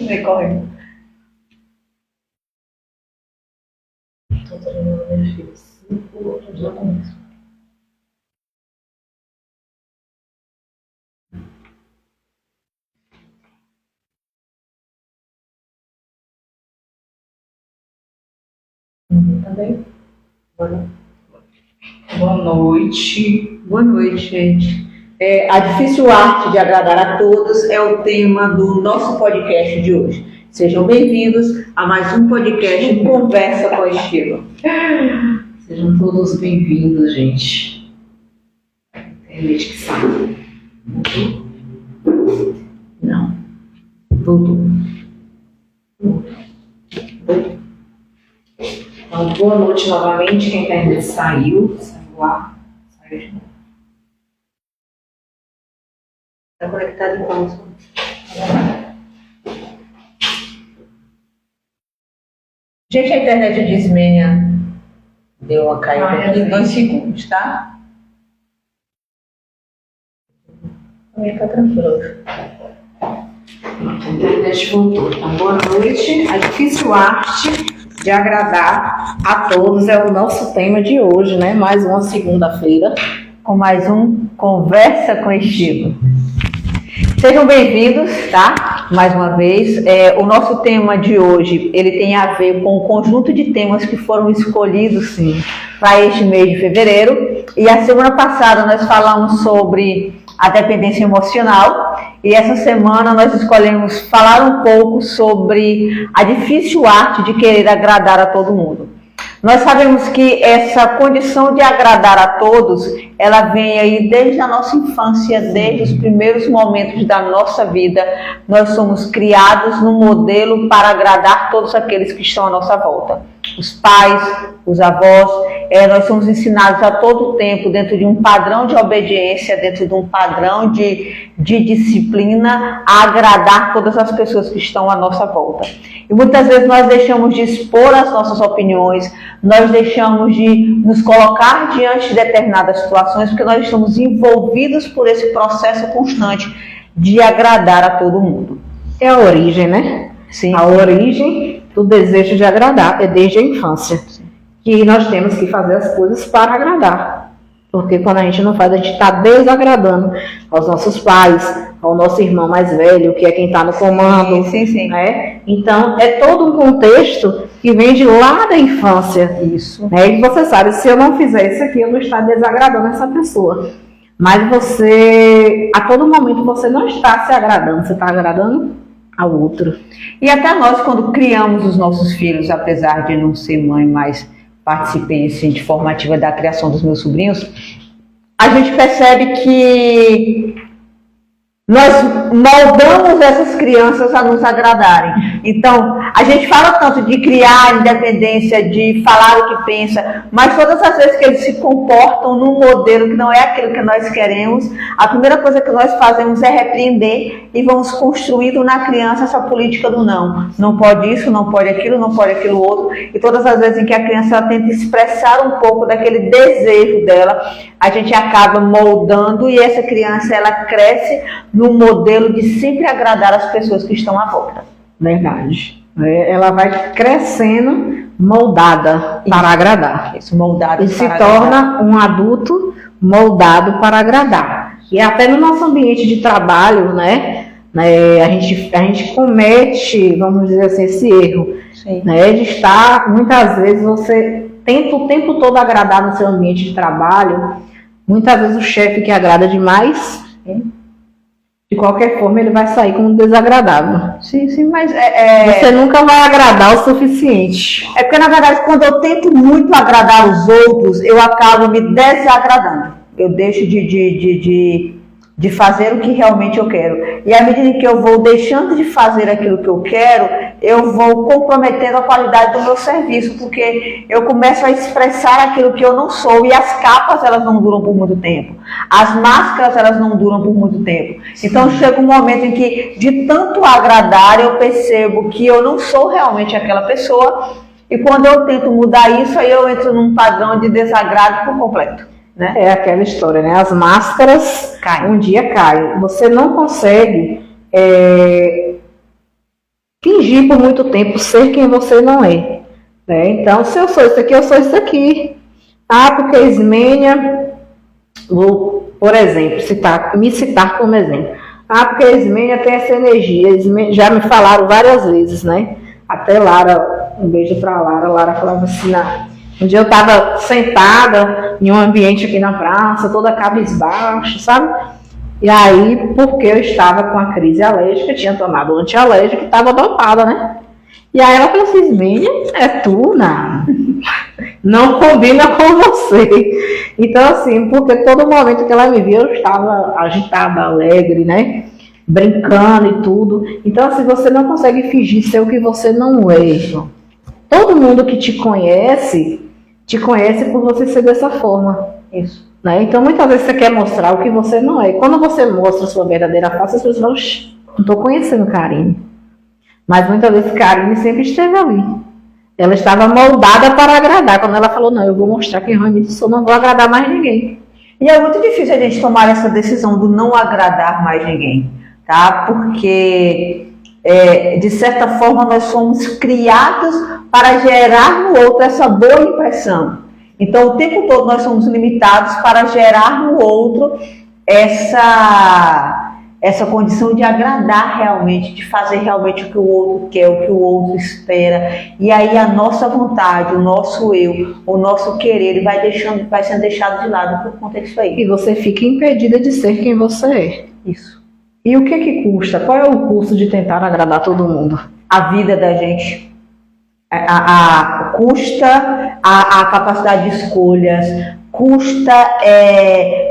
Recorre. Também. Boa noite. Boa noite, gente. A difícil arte de agradar a todos é o tema do nosso podcast de hoje. Sejam bem-vindos a mais um podcast Conversa com Estilo. Sejam todos bem-vindos, gente. Internet que sabe. Não. Voltou. Então, boa noite novamente. Quem a internet saiu lá, saiu de novo. Está conectado em pausa. Gente, a internet de Ismênia deu uma caída aqui em 2 segundos, tá? Também tá tranquilo. A internet voltou. Então, boa noite. A difícil arte de agradar a todos é o nosso tema de hoje, né? Mais uma segunda-feira. Com mais um Conversa com Estilo. Sejam bem-vindos, tá? Mais uma vez. O nosso tema de hoje, ele tem a ver com o conjunto de temas que foram escolhidos, sim, para este mês de fevereiro. E a semana passada nós falamos sobre a dependência emocional. E essa semana nós escolhemos falar um pouco sobre a difícil arte de querer agradar a todo mundo. Nós sabemos que essa condição de agradar a todos, ela vem aí desde a nossa infância, desde os primeiros momentos da nossa vida. Nós somos criados num modelo para agradar todos aqueles que estão à nossa volta. Os pais, os avós, nós somos ensinados a todo tempo dentro de um padrão de obediência, dentro de um padrão de disciplina, a agradar todas as pessoas que estão à nossa volta. E muitas vezes nós deixamos de expor as nossas opiniões, nós deixamos de nos colocar diante de determinadas situações, porque nós estamos envolvidos por esse processo constante de agradar a todo mundo. É a origem, né? Sim. A origem do desejo de agradar é desde a infância. Sim. Que nós temos que fazer as coisas para agradar. Porque quando a gente não faz, a gente está desagradando aos nossos pais, ao nosso irmão mais velho, que é quem está no comando. Sim, sim. Né? Então, é todo um contexto que vem de lá da infância. Isso. Né? E você sabe, se eu não fizer isso aqui, eu vou estar desagradando essa pessoa. Mas você, a todo momento, você não está se agradando, você está agradando ao outro. E até nós, quando criamos os nossos filhos, apesar de não ser mãe, mas participei assim, de formativa da criação dos meus sobrinhos, a gente percebe que nós moldamos essas crianças a nos agradarem. Então, a gente fala tanto de criar independência, de falar o que pensa, mas todas as vezes que eles se comportam num modelo que não é aquilo que nós queremos, a primeira coisa que nós fazemos é repreender e vamos construindo na criança essa política do não. Não pode isso, não pode aquilo outro. E todas as vezes em que a criança ela tenta expressar um pouco daquele desejo dela, a gente acaba moldando e essa criança ela cresce no modelo de sempre agradar as pessoas que estão à volta. Verdade. Ela vai crescendo moldada para agradar. Isso, moldado e se torna um adulto moldado para agradar. E até no nosso ambiente de trabalho, né, a gente comete, vamos dizer assim, esse erro, né, de estar, muitas vezes você tenta o tempo todo agradar no seu ambiente de trabalho. Muitas vezes o chefe que agrada demais, de qualquer forma ele vai sair como desagradável. Sim, mas você nunca vai agradar o suficiente. É porque, na verdade, quando eu tento muito agradar os outros, eu acabo me desagradando. Eu deixo de fazer o que realmente eu quero. E à medida que eu vou deixando de fazer aquilo que eu quero, eu vou comprometendo a qualidade do meu serviço, porque eu começo a expressar aquilo que eu não sou, e as capas, elas não duram por muito tempo. As máscaras, elas não duram por muito tempo. Então chega um momento em que, de tanto agradar, eu percebo que eu não sou realmente aquela pessoa, e quando eu tento mudar isso, aí eu entro num padrão de desagrado por completo. Né? É aquela história, né? As máscaras um dia caem. Você não consegue fingir por muito tempo ser quem você não é. Né? Então, se eu sou isso aqui, eu sou isso aqui. Ah, porque Ismênia, vou, por exemplo, me citar como exemplo. Ah, porque a Ismênia tem essa energia. Já me falaram várias vezes, né? Até Lara, um beijo pra Lara. Lara falava assim, um dia eu estava sentada em um ambiente aqui na praça, toda cabisbaixa, sabe? E aí, porque eu estava com a crise alérgica, tinha tomado antialérgico, estava dopada, né? E aí ela falou assim, Ismênia, é tu, não combina com você. Então, assim, porque todo momento que ela me viu, eu estava agitada, alegre, né? Brincando e tudo. Então, assim, você não consegue fingir ser o que você não é. Todo mundo que te conhece por você ser dessa forma. Isso. Né? Então, muitas vezes você quer mostrar o que você não é. E quando você mostra a sua verdadeira face, as pessoas falam, não estou conhecendo Karine. Mas muitas vezes Karine sempre esteve ali. Ela estava moldada para agradar. Quando ela falou, não, eu vou mostrar quem realmente sou, não vou agradar mais ninguém. E é muito difícil a gente tomar essa decisão do não agradar mais ninguém. Tá? Porque, de certa forma, nós somos criados para gerar no outro essa boa impressão. Então, o tempo todo nós somos limitados para gerar no outro essa condição de agradar realmente, de fazer realmente o que o outro quer, o que o outro espera. E aí a nossa vontade, o nosso eu, o nosso querer, ele vai sendo deixado de lado por conta disso aí. E você fica impedida de ser quem você é. Isso. E o que custa? Qual é o custo de tentar agradar todo mundo? A vida da gente. Custa a capacidade de escolhas, custa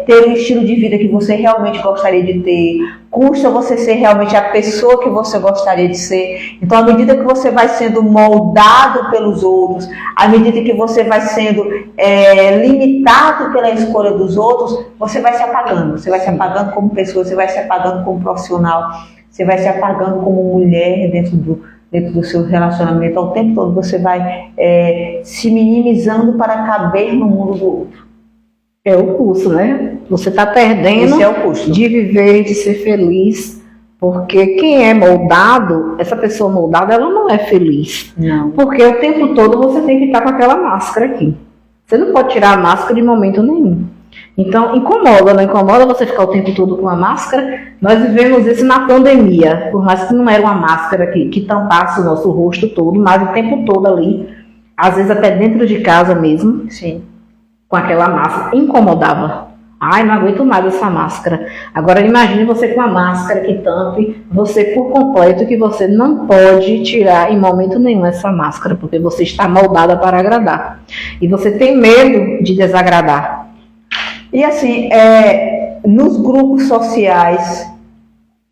ter o estilo de vida que você realmente gostaria de ter, custa você ser realmente a pessoa que você gostaria de ser. Então, à medida que você vai sendo moldado pelos outros, à medida que você vai sendo limitado pela escolha dos outros, você vai se apagando. Você vai se apagando como pessoa, você vai se apagando como profissional, você vai se apagando como mulher dentro do seu relacionamento. Ao tempo todo você vai se minimizando para caber no mundo do outro. É o custo, né? Você está perdendo. Esse é o custo. De viver, de ser feliz. Porque quem é moldado, essa pessoa moldada, ela não é feliz. Não. Porque o tempo todo você tem que estar com aquela máscara aqui. Você não pode tirar a máscara de momento nenhum. Então, incomoda, não incomoda você ficar o tempo todo com a máscara? Nós vivemos isso na pandemia, por mais que não era uma máscara que tampasse o nosso rosto todo, mas o tempo todo ali, às vezes até dentro de casa mesmo, sim, com aquela máscara, incomodava. Ai, não aguento mais essa máscara. Agora imagine você com a máscara que tampe você por completo, que você não pode tirar em momento nenhum essa máscara, porque você está moldada para agradar. E você tem medo de desagradar. E assim, nos grupos sociais,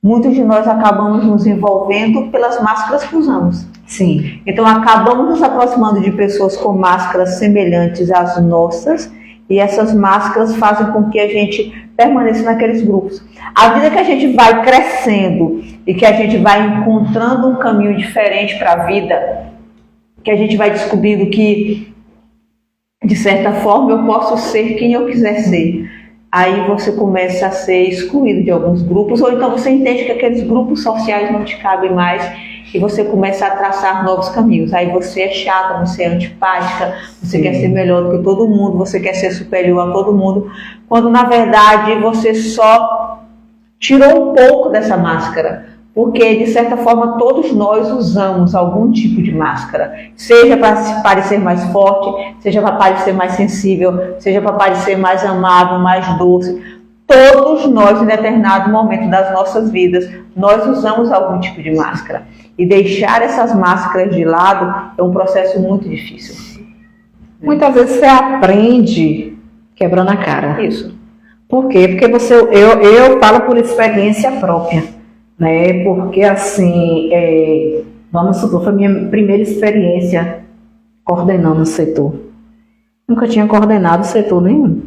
muitos de nós acabamos nos envolvendo pelas máscaras que usamos. Sim. Então acabamos nos aproximando de pessoas com máscaras semelhantes às nossas, e essas máscaras fazem com que a gente permaneça naqueles grupos. À medida que a gente vai crescendo e que a gente vai encontrando um caminho diferente para a vida, que a gente vai descobrindo que, de certa forma, eu posso ser quem eu quiser ser. Aí você começa a ser excluído de alguns grupos, ou então você entende que aqueles grupos sociais não te cabem mais e você começa a traçar novos caminhos. Aí você é chata, você é antipática, você quer ser melhor do que todo mundo, você quer ser superior a todo mundo, quando na verdade você só tirou um pouco dessa máscara. Porque, de certa forma, todos nós usamos algum tipo de máscara. Seja para parecer mais forte, seja para parecer mais sensível, seja para parecer mais amável, mais doce. Todos nós, em determinado momento das nossas vidas, nós usamos algum tipo de máscara. E deixar essas máscaras de lado é um processo muito difícil. Muitas vezes você aprende quebrando a cara. Isso. Por quê? Porque eu falo por experiência própria. Né? Porque assim, Vamos supor, foi minha primeira experiência coordenando o setor. Nunca tinha coordenado setor nenhum.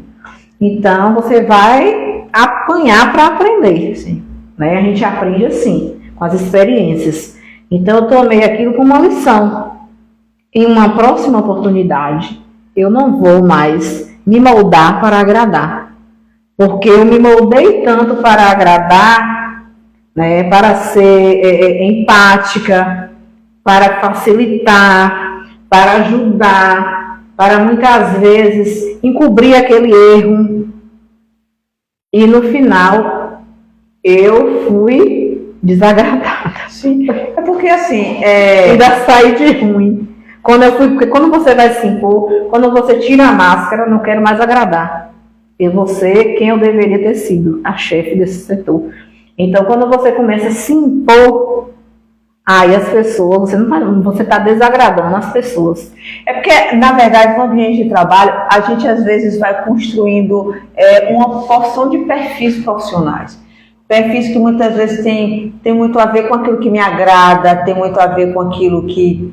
Então, você vai apanhar para aprender, assim, né? A gente aprende assim, com as experiências. Então, eu tomei aquilo como uma lição. Em uma próxima oportunidade, eu não vou mais me moldar para agradar. Porque eu me moldei tanto para agradar, né, para ser empática, para facilitar, para ajudar, para muitas vezes encobrir aquele erro. E no final, eu fui desagradada. Sim, é porque assim, Ainda saí de ruim. Porque quando você vai se impor, quando você tira a máscara, eu não quero mais agradar. Eu vou ser quem eu deveria ter sido, a chefe desse setor. Então, quando você começa a se impor, aí as pessoas, você está desagradando as pessoas. é porque, na verdade, no ambiente de trabalho, a gente às vezes vai construindo uma porção de perfis profissionais. Perfis que muitas vezes tem muito a ver com aquilo que me agrada, tem muito a ver com aquilo que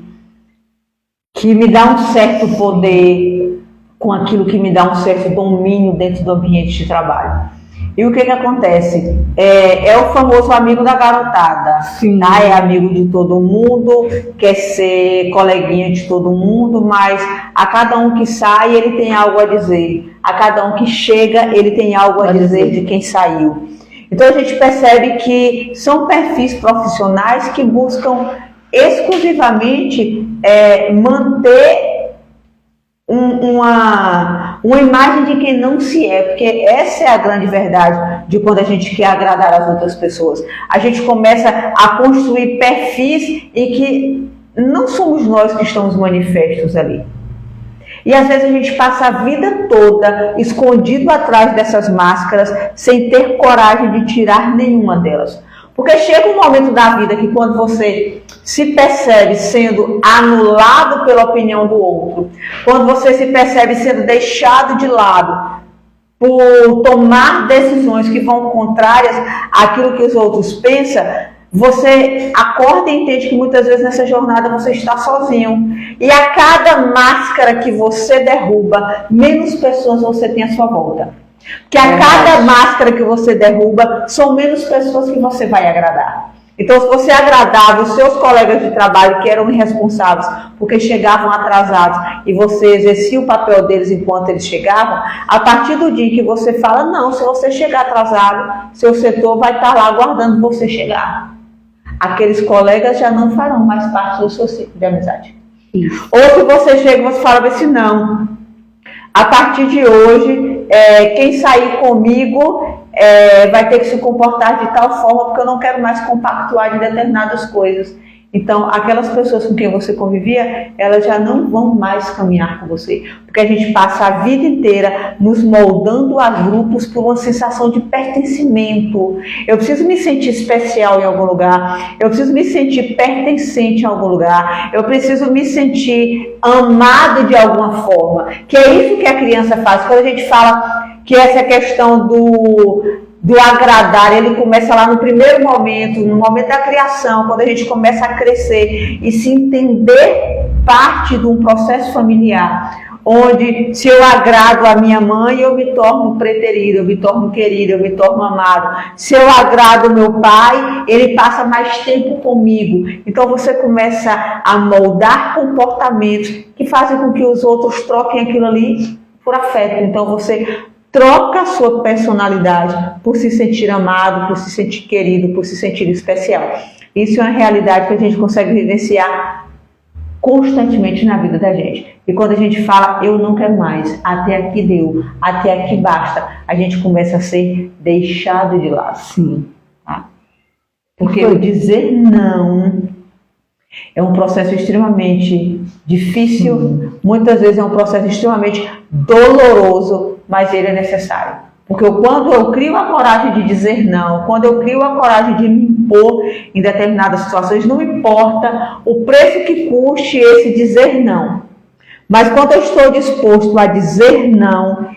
me dá um certo poder, com aquilo que me dá um certo domínio dentro do ambiente de trabalho. E o que acontece? É o famoso amigo da garotada. Sim. Tá? É amigo de todo mundo, quer ser coleguinha de todo mundo, mas a cada um que sai, ele tem algo a dizer. A cada um que chega, ele tem algo a dizer de quem saiu. Então a gente percebe que são perfis profissionais que buscam exclusivamente manter uma imagem de quem não se é, porque essa é a grande verdade de quando a gente quer agradar as outras pessoas. A gente começa a construir perfis em que não somos nós que estamos manifestos ali. E às vezes a gente passa a vida toda escondido atrás dessas máscaras, sem ter coragem de tirar nenhuma delas. Porque chega um momento da vida que quando você se percebe sendo anulado pela opinião do outro, quando você se percebe sendo deixado de lado por tomar decisões que vão contrárias àquilo que os outros pensam, você acorda e entende que muitas vezes nessa jornada você está sozinho. E a cada máscara que você derruba, menos pessoas você tem à sua volta. Que a cada máscara que você derruba, são menos pessoas que você vai agradar. Então, se você agradava os seus colegas de trabalho que eram irresponsáveis porque chegavam atrasados e você exercia o papel deles enquanto eles chegavam, a partir do dia que você fala, não, se você chegar atrasado, seu setor vai estar lá aguardando você chegar. Aqueles colegas já não farão mais parte do seu ciclo de amizade. Isso. Ou se você chega e você fala assim, não, a partir de hoje, quem sair comigo vai ter que se comportar de tal forma porque eu não quero mais compactuar de determinadas coisas. Então, aquelas pessoas com quem você convivia, elas já não vão mais caminhar com você. Porque a gente passa a vida inteira nos moldando a grupos por uma sensação de pertencimento. Eu preciso me sentir especial em algum lugar. Eu preciso me sentir pertencente em algum lugar. Eu preciso me sentir amado de alguma forma. Que é isso que a criança faz. Quando a gente fala que essa questão do agradar, ele começa lá no primeiro momento, no momento da criação, quando a gente começa a crescer e se entender parte de um processo familiar, onde se eu agrado a minha mãe, eu me torno preterido, eu me torno querido, eu me torno amado. Se eu agrado o meu pai, ele passa mais tempo comigo. Então você começa a moldar comportamentos que fazem com que os outros troquem aquilo ali por afeto. Então você troca a sua personalidade por se sentir amado, por se sentir querido, por se sentir especial. Isso é uma realidade que a gente consegue vivenciar constantemente na vida da gente. E quando a gente fala, eu não quero mais, até aqui deu, até aqui basta, a gente começa a ser deixado de lado. Sim. Tá? Porque o dizer não é um processo extremamente difícil, muitas vezes é um processo extremamente doloroso, mas ele é necessário. Porque quando eu crio a coragem de dizer não, quando eu crio a coragem de me impor em determinadas situações, não importa o preço que custe esse dizer não. Mas quando eu estou disposto a dizer não,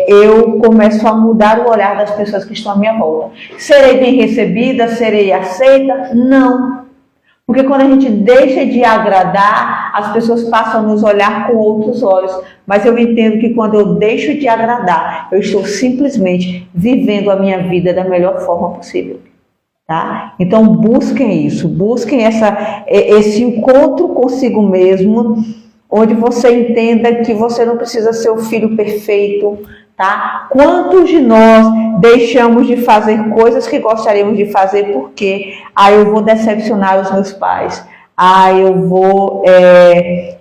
eu começo a mudar o olhar das pessoas que estão à minha volta. Serei bem recebida? Serei aceita? Não. Porque quando a gente deixa de agradar, as pessoas passam a nos olhar com outros olhos. Mas eu entendo que quando eu deixo de agradar, eu estou simplesmente vivendo a minha vida da melhor forma possível. Tá? Então busquem isso, busquem esse encontro consigo mesmo, onde você entenda que você não precisa ser o filho perfeito. Tá? Quantos de nós deixamos de fazer coisas que gostaríamos de fazer porque eu vou decepcionar os meus pais, eu vou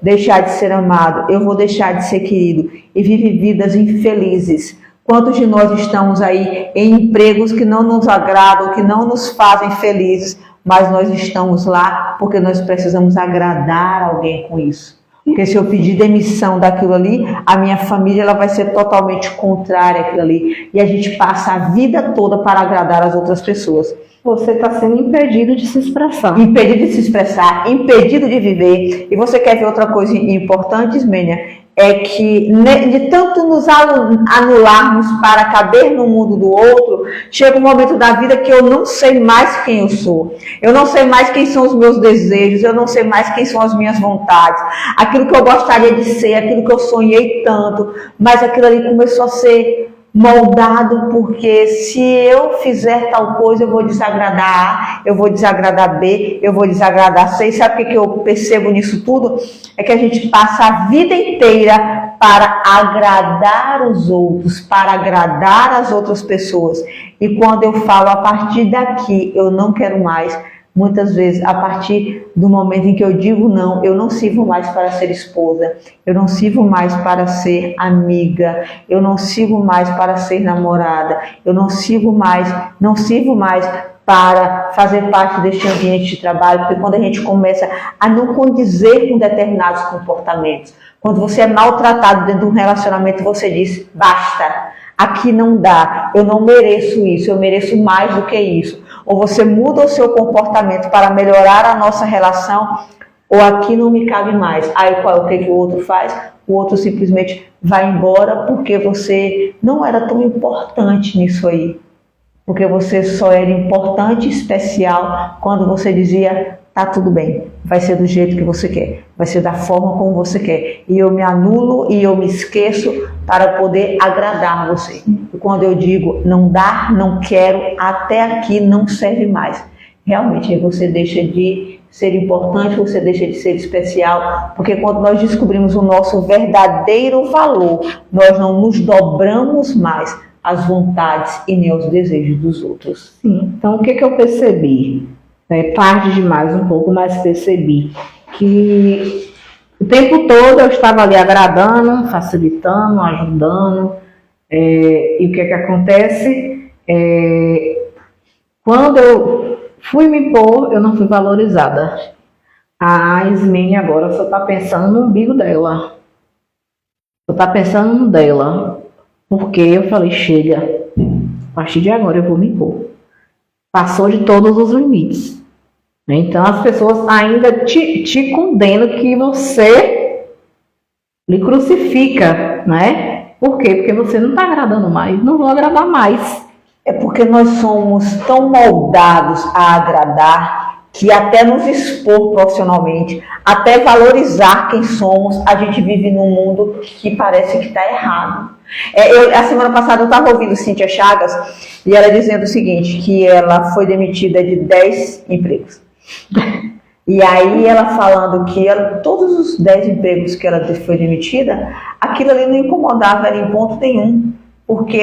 deixar de ser amado, eu vou deixar de ser querido, e vive vidas infelizes. Quantos de nós estamos aí em empregos que não nos agradam, que não nos fazem felizes, mas nós estamos lá porque nós precisamos agradar alguém com isso. Porque se eu pedir demissão daquilo ali, a minha família ela vai ser totalmente contrária àquilo ali. E a gente passa a vida toda para agradar as outras pessoas. Você está sendo impedido de se expressar. Impedido de se expressar, impedido de viver. E você quer ver outra coisa importante, Ismênia? É que de tanto nos anularmos para caber no mundo do outro, chega um momento da vida que eu não sei mais quem eu sou. Eu não sei mais quem são os meus desejos, eu não sei mais quem são as minhas vontades. Aquilo que eu gostaria de ser, aquilo que eu sonhei tanto, mas aquilo ali começou a ser moldado, porque se eu fizer tal coisa, eu vou desagradar A, eu vou desagradar B, eu vou desagradar C. E sabe o que eu percebo nisso tudo? É que a gente passa a vida inteira para agradar os outros, para agradar as outras pessoas. E quando eu falo, a partir daqui, eu não quero mais, muitas vezes, a partir do momento em que eu digo não, eu não sirvo mais para ser esposa, eu não sirvo mais para ser amiga, eu não sirvo mais para ser namorada, eu não sirvo mais para fazer parte deste ambiente de trabalho, porque quando a gente começa a não condizer com determinados comportamentos, quando você é maltratado dentro de um relacionamento, você diz, basta, aqui não dá, eu não mereço isso, eu mereço mais do que isso. Ou você muda o seu comportamento para melhorar a nossa relação, ou aqui não me cabe mais. Aí o que o outro faz? O outro simplesmente vai embora porque você não era tão importante nisso aí. Porque você só era importante e especial quando você dizia, tá tudo bem, vai ser do jeito que você quer, vai ser da forma como você quer. E eu me anulo e eu me esqueço para poder agradar você. E quando eu digo não dá, não quero, até aqui não serve mais. Realmente aí você deixa de ser importante, você deixa de ser especial, porque quando nós descobrimos o nosso verdadeiro valor, nós não nos dobramos mais às vontades e nem aos desejos dos outros. Sim. Então o que eu percebi? Tarde demais um pouco, mas percebi que o tempo todo eu estava ali agradando, facilitando, ajudando, e o que acontece? Quando eu fui me pôr, eu não fui valorizada. A Ismênia agora só está pensando no umbigo dela, só está pensando no dela, porque eu falei, chega, a partir de agora eu vou me pôr. Passou de todos os limites. Então as pessoas ainda te condenam que você lhe crucifica, né? Por quê? Porque você não está agradando mais, não vou agradar mais. É porque nós somos tão moldados a agradar que até nos expor profissionalmente, até valorizar quem somos, a gente vive num mundo que parece que está errado. A semana passada eu estava ouvindo Cíntia Chagas e ela dizendo o seguinte, que ela foi demitida de 10 empregos. E aí ela falando que todos os 10 empregos que ela foi demitida, aquilo ali não incomodava ela em ponto nenhum, porque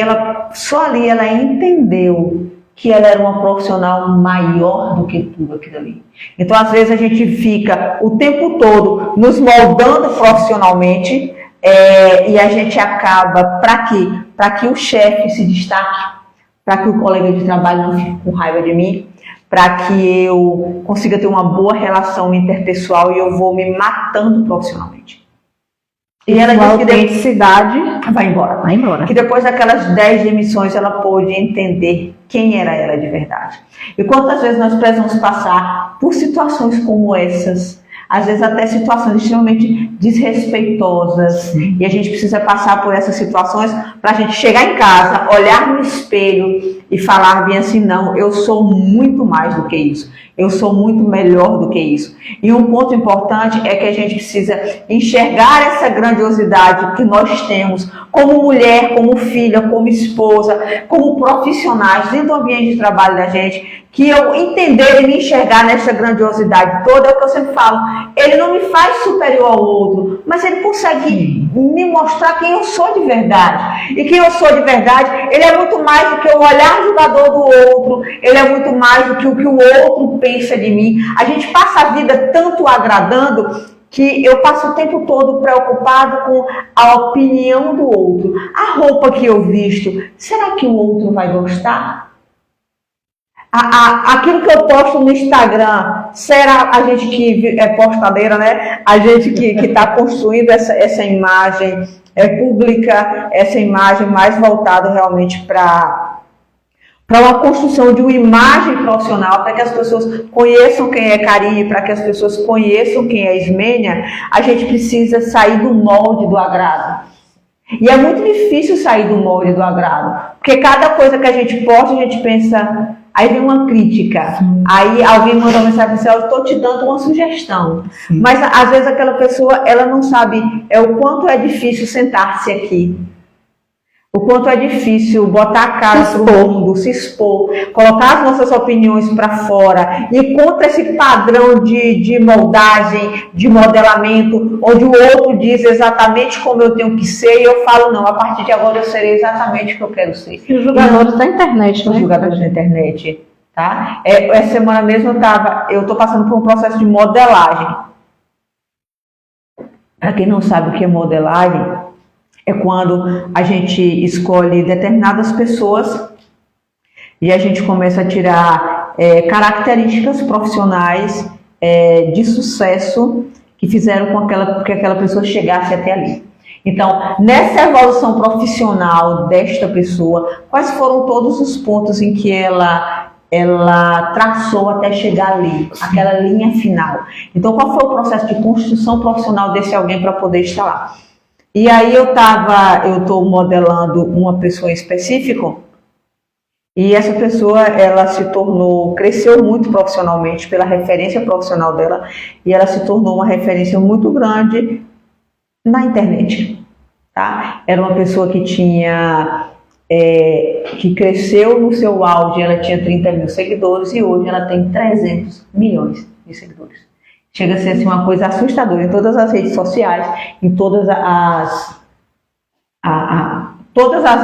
só ali ela entendeu que ela era uma profissional maior do que tudo aquilo ali. Então às vezes a gente fica o tempo todo nos moldando profissionalmente, e a gente acaba, para quê? Para que o chefe se destaque, para que o colega de trabalho não fique com raiva de mim, para que eu consiga ter uma boa relação interpessoal e eu vou me matando profissionalmente. E ela disse que autenticidade vai embora. Vai embora. Que depois daquelas 10 demissões ela pôde entender quem era ela de verdade. E quantas vezes nós precisamos passar por situações como essas, às vezes até situações extremamente desrespeitosas, e a gente precisa passar por essas situações para a gente chegar em casa, olhar no espelho e falar bem assim, não, eu sou muito mais do que isso, eu sou muito melhor do que isso. E um ponto importante é que a gente precisa enxergar essa grandiosidade que nós temos como mulher, como filha, como esposa, como profissionais dentro do ambiente de trabalho da gente, que eu entender e me enxergar nessa grandiosidade toda, é o que eu sempre falo, ele não me faz superior ao outro, mas ele consegue me mostrar quem eu sou de verdade. E quem eu sou de verdade, ele é muito mais do que o olhar julgador do outro, ele é muito mais do que o outro pensa de mim. A gente passa a vida tanto agradando que eu passo o tempo todo preocupado com a opinião do outro. A roupa que eu visto, será que o outro vai gostar? Aquilo que eu posto no Instagram, será a gente que é postadeira, né? A gente que está construindo essa imagem pública, essa imagem mais voltada realmente para uma construção de uma imagem profissional, para que as pessoas conheçam quem é Karine, para que as pessoas conheçam quem é Ismênia, a gente precisa sair do molde do agrado. E é muito difícil sair do molde do agrado, porque cada coisa que a gente posta, a gente pensa, aí vem uma crítica, aí alguém manda uma mensagem assim, eu estou te dando uma sugestão. Mas às vezes aquela pessoa, ela não sabe o quanto é difícil sentar-se aqui. O quanto é difícil botar a cara para o mundo, se expor, colocar as nossas opiniões para fora, e contra esse padrão de moldagem, de modelamento, onde o outro diz exatamente como eu tenho que ser, e eu falo, não, a partir de agora eu serei exatamente o que eu quero ser. E os julgadores da internet, né? Os julgadores da internet, tá? Essa semana mesmo eu estou passando por um processo de modelagem. Para quem não sabe o que é modelagem, é quando a gente escolhe determinadas pessoas e a gente começa a tirar características profissionais de sucesso que fizeram com que aquela pessoa chegasse até ali. Então, nessa evolução profissional desta pessoa, quais foram todos os pontos em que ela traçou até chegar ali, aquela linha final? Então, qual foi o processo de construção profissional desse alguém para poder estar lá? E aí eu estou modelando uma pessoa em específico, e essa pessoa, ela cresceu muito profissionalmente pela referência profissional dela, e ela se tornou uma referência muito grande na internet, tá? Era uma pessoa que que cresceu no seu auge, ela tinha 30 mil seguidores, e hoje ela tem 300 milhões de seguidores. Chega a ser assim, uma coisa assustadora em todas as redes sociais, em todas as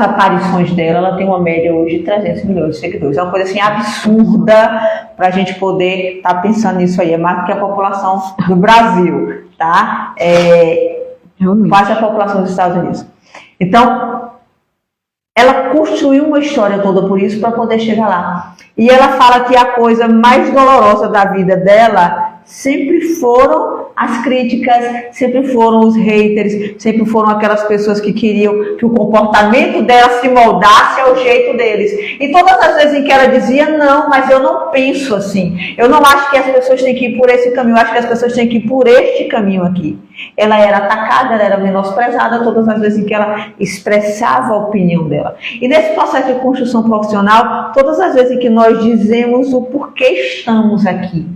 aparições dela, ela tem uma média hoje de 300 milhões de seguidores. É uma coisa assim absurda para a gente poder estar pensando nisso aí. É mais do que a população do Brasil, tá? Quase a população dos Estados Unidos. Então, ela construiu uma história toda por isso para poder chegar lá. E ela fala que a coisa mais dolorosa da vida dela sempre foram as críticas, sempre foram os haters, sempre foram aquelas pessoas que queriam que o comportamento dela se moldasse ao jeito deles. E todas as vezes em que ela dizia, não, mas eu não penso assim, eu não acho que as pessoas têm que ir por esse caminho, eu acho que as pessoas têm que ir por este caminho aqui. Ela era atacada, ela era menosprezada todas as vezes em que ela expressava a opinião dela. E nesse processo de construção profissional, todas as vezes em que nós dizemos o porquê estamos aqui,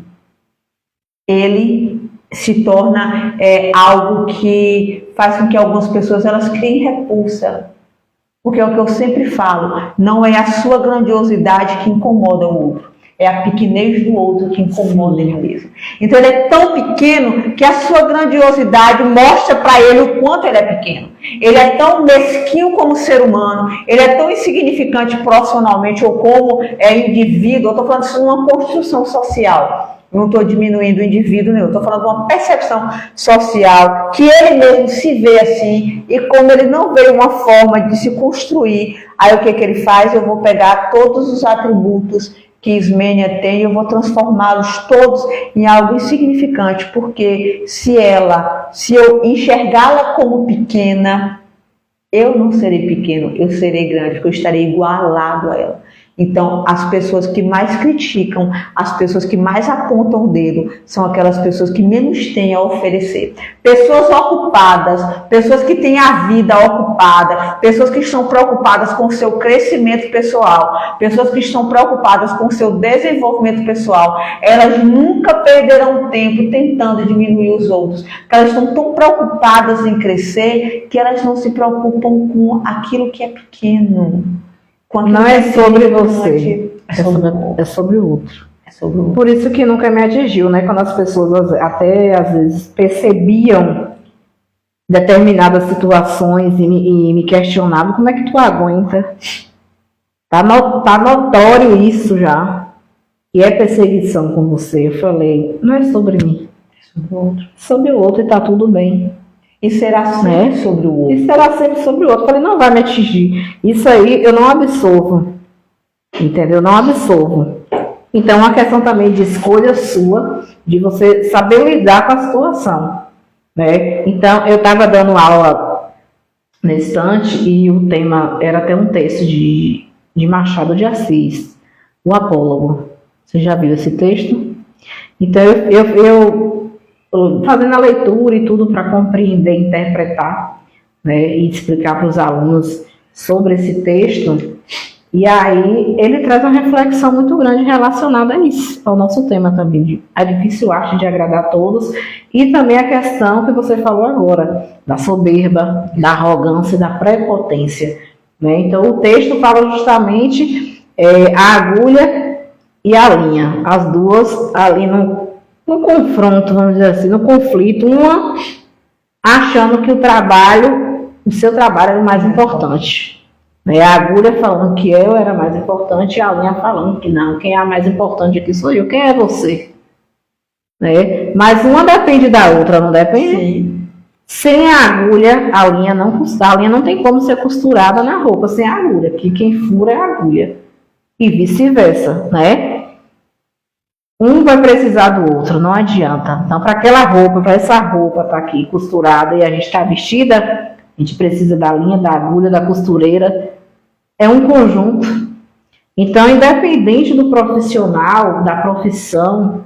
ele se torna algo que faz com que algumas pessoas elas criem repulsa. Porque é o que eu sempre falo, não é a sua grandiosidade que incomoda o outro, é a pequenez do outro que incomoda ele mesmo. Então ele é tão pequeno que a sua grandiosidade mostra para ele o quanto ele é pequeno. Ele é tão mesquinho como ser humano, ele é tão insignificante profissionalmente ou como indivíduo. Eu estou falando isso numa construção social. Não estou diminuindo o indivíduo, não. Estou falando de uma percepção social, que ele mesmo se vê assim, e como ele não vê uma forma de se construir, aí o que ele faz? Eu vou pegar todos os atributos que Ismênia tem e eu vou transformá-los todos em algo insignificante, porque se eu enxergá-la como pequena, eu não serei pequeno, eu serei grande, porque eu estarei igualado a ela. Então, as pessoas que mais criticam, as pessoas que mais apontam o dedo, são aquelas pessoas que menos têm a oferecer. Pessoas ocupadas, pessoas que têm a vida ocupada, pessoas que estão preocupadas com o seu crescimento pessoal, pessoas que estão preocupadas com o seu desenvolvimento pessoal, elas nunca perderão tempo tentando diminuir os outros, porque elas estão tão preocupadas em crescer que elas não se preocupam com aquilo que é pequeno. Não é sobre você, é sobre o outro. Por isso que nunca me atingiu, né? Quando as pessoas até às vezes percebiam determinadas situações e me questionavam, como é que tu aguenta? Tá notório isso já. E é perseguição com você. Eu falei, não é sobre mim, é sobre o outro. Sobre o outro e tá tudo bem. E será sempre sobre o outro. E será sempre sobre o outro. Eu falei, não vai me atingir. Isso aí eu não absorvo. Entendeu? Não absorvo. Então, é uma questão também de escolha sua, de você saber lidar com a situação. Né? Então, eu estava dando aula na estante e o tema era até um texto de Machado de Assis, o Apólogo. Você já viu esse texto? Então, eu fazendo a leitura e tudo para compreender, interpretar, né, e explicar para os alunos sobre esse texto. E aí ele traz uma reflexão muito grande relacionada a isso, ao nosso tema também, a difícil arte de agradar a todos, e também a questão que você falou agora, da soberba, da arrogância e da prepotência. Né? Então o texto fala justamente a agulha e a linha, as duas ali no confronto, vamos dizer assim, no conflito, uma achando que o seu trabalho era o mais importante. A agulha falando que eu era mais importante e a linha falando que não, quem é mais importante aqui sou eu, quem é você? Mas uma depende da outra, não depende? Sim. Sem a linha não tem como ser costurada na roupa sem a agulha, porque quem fura é a agulha. E vice-versa, né? Um vai precisar do outro, não adianta. Então, para essa roupa estar aqui costurada e a gente está vestida, a gente precisa da linha, da agulha, da costureira. É um conjunto. Então, independente do profissional, da profissão,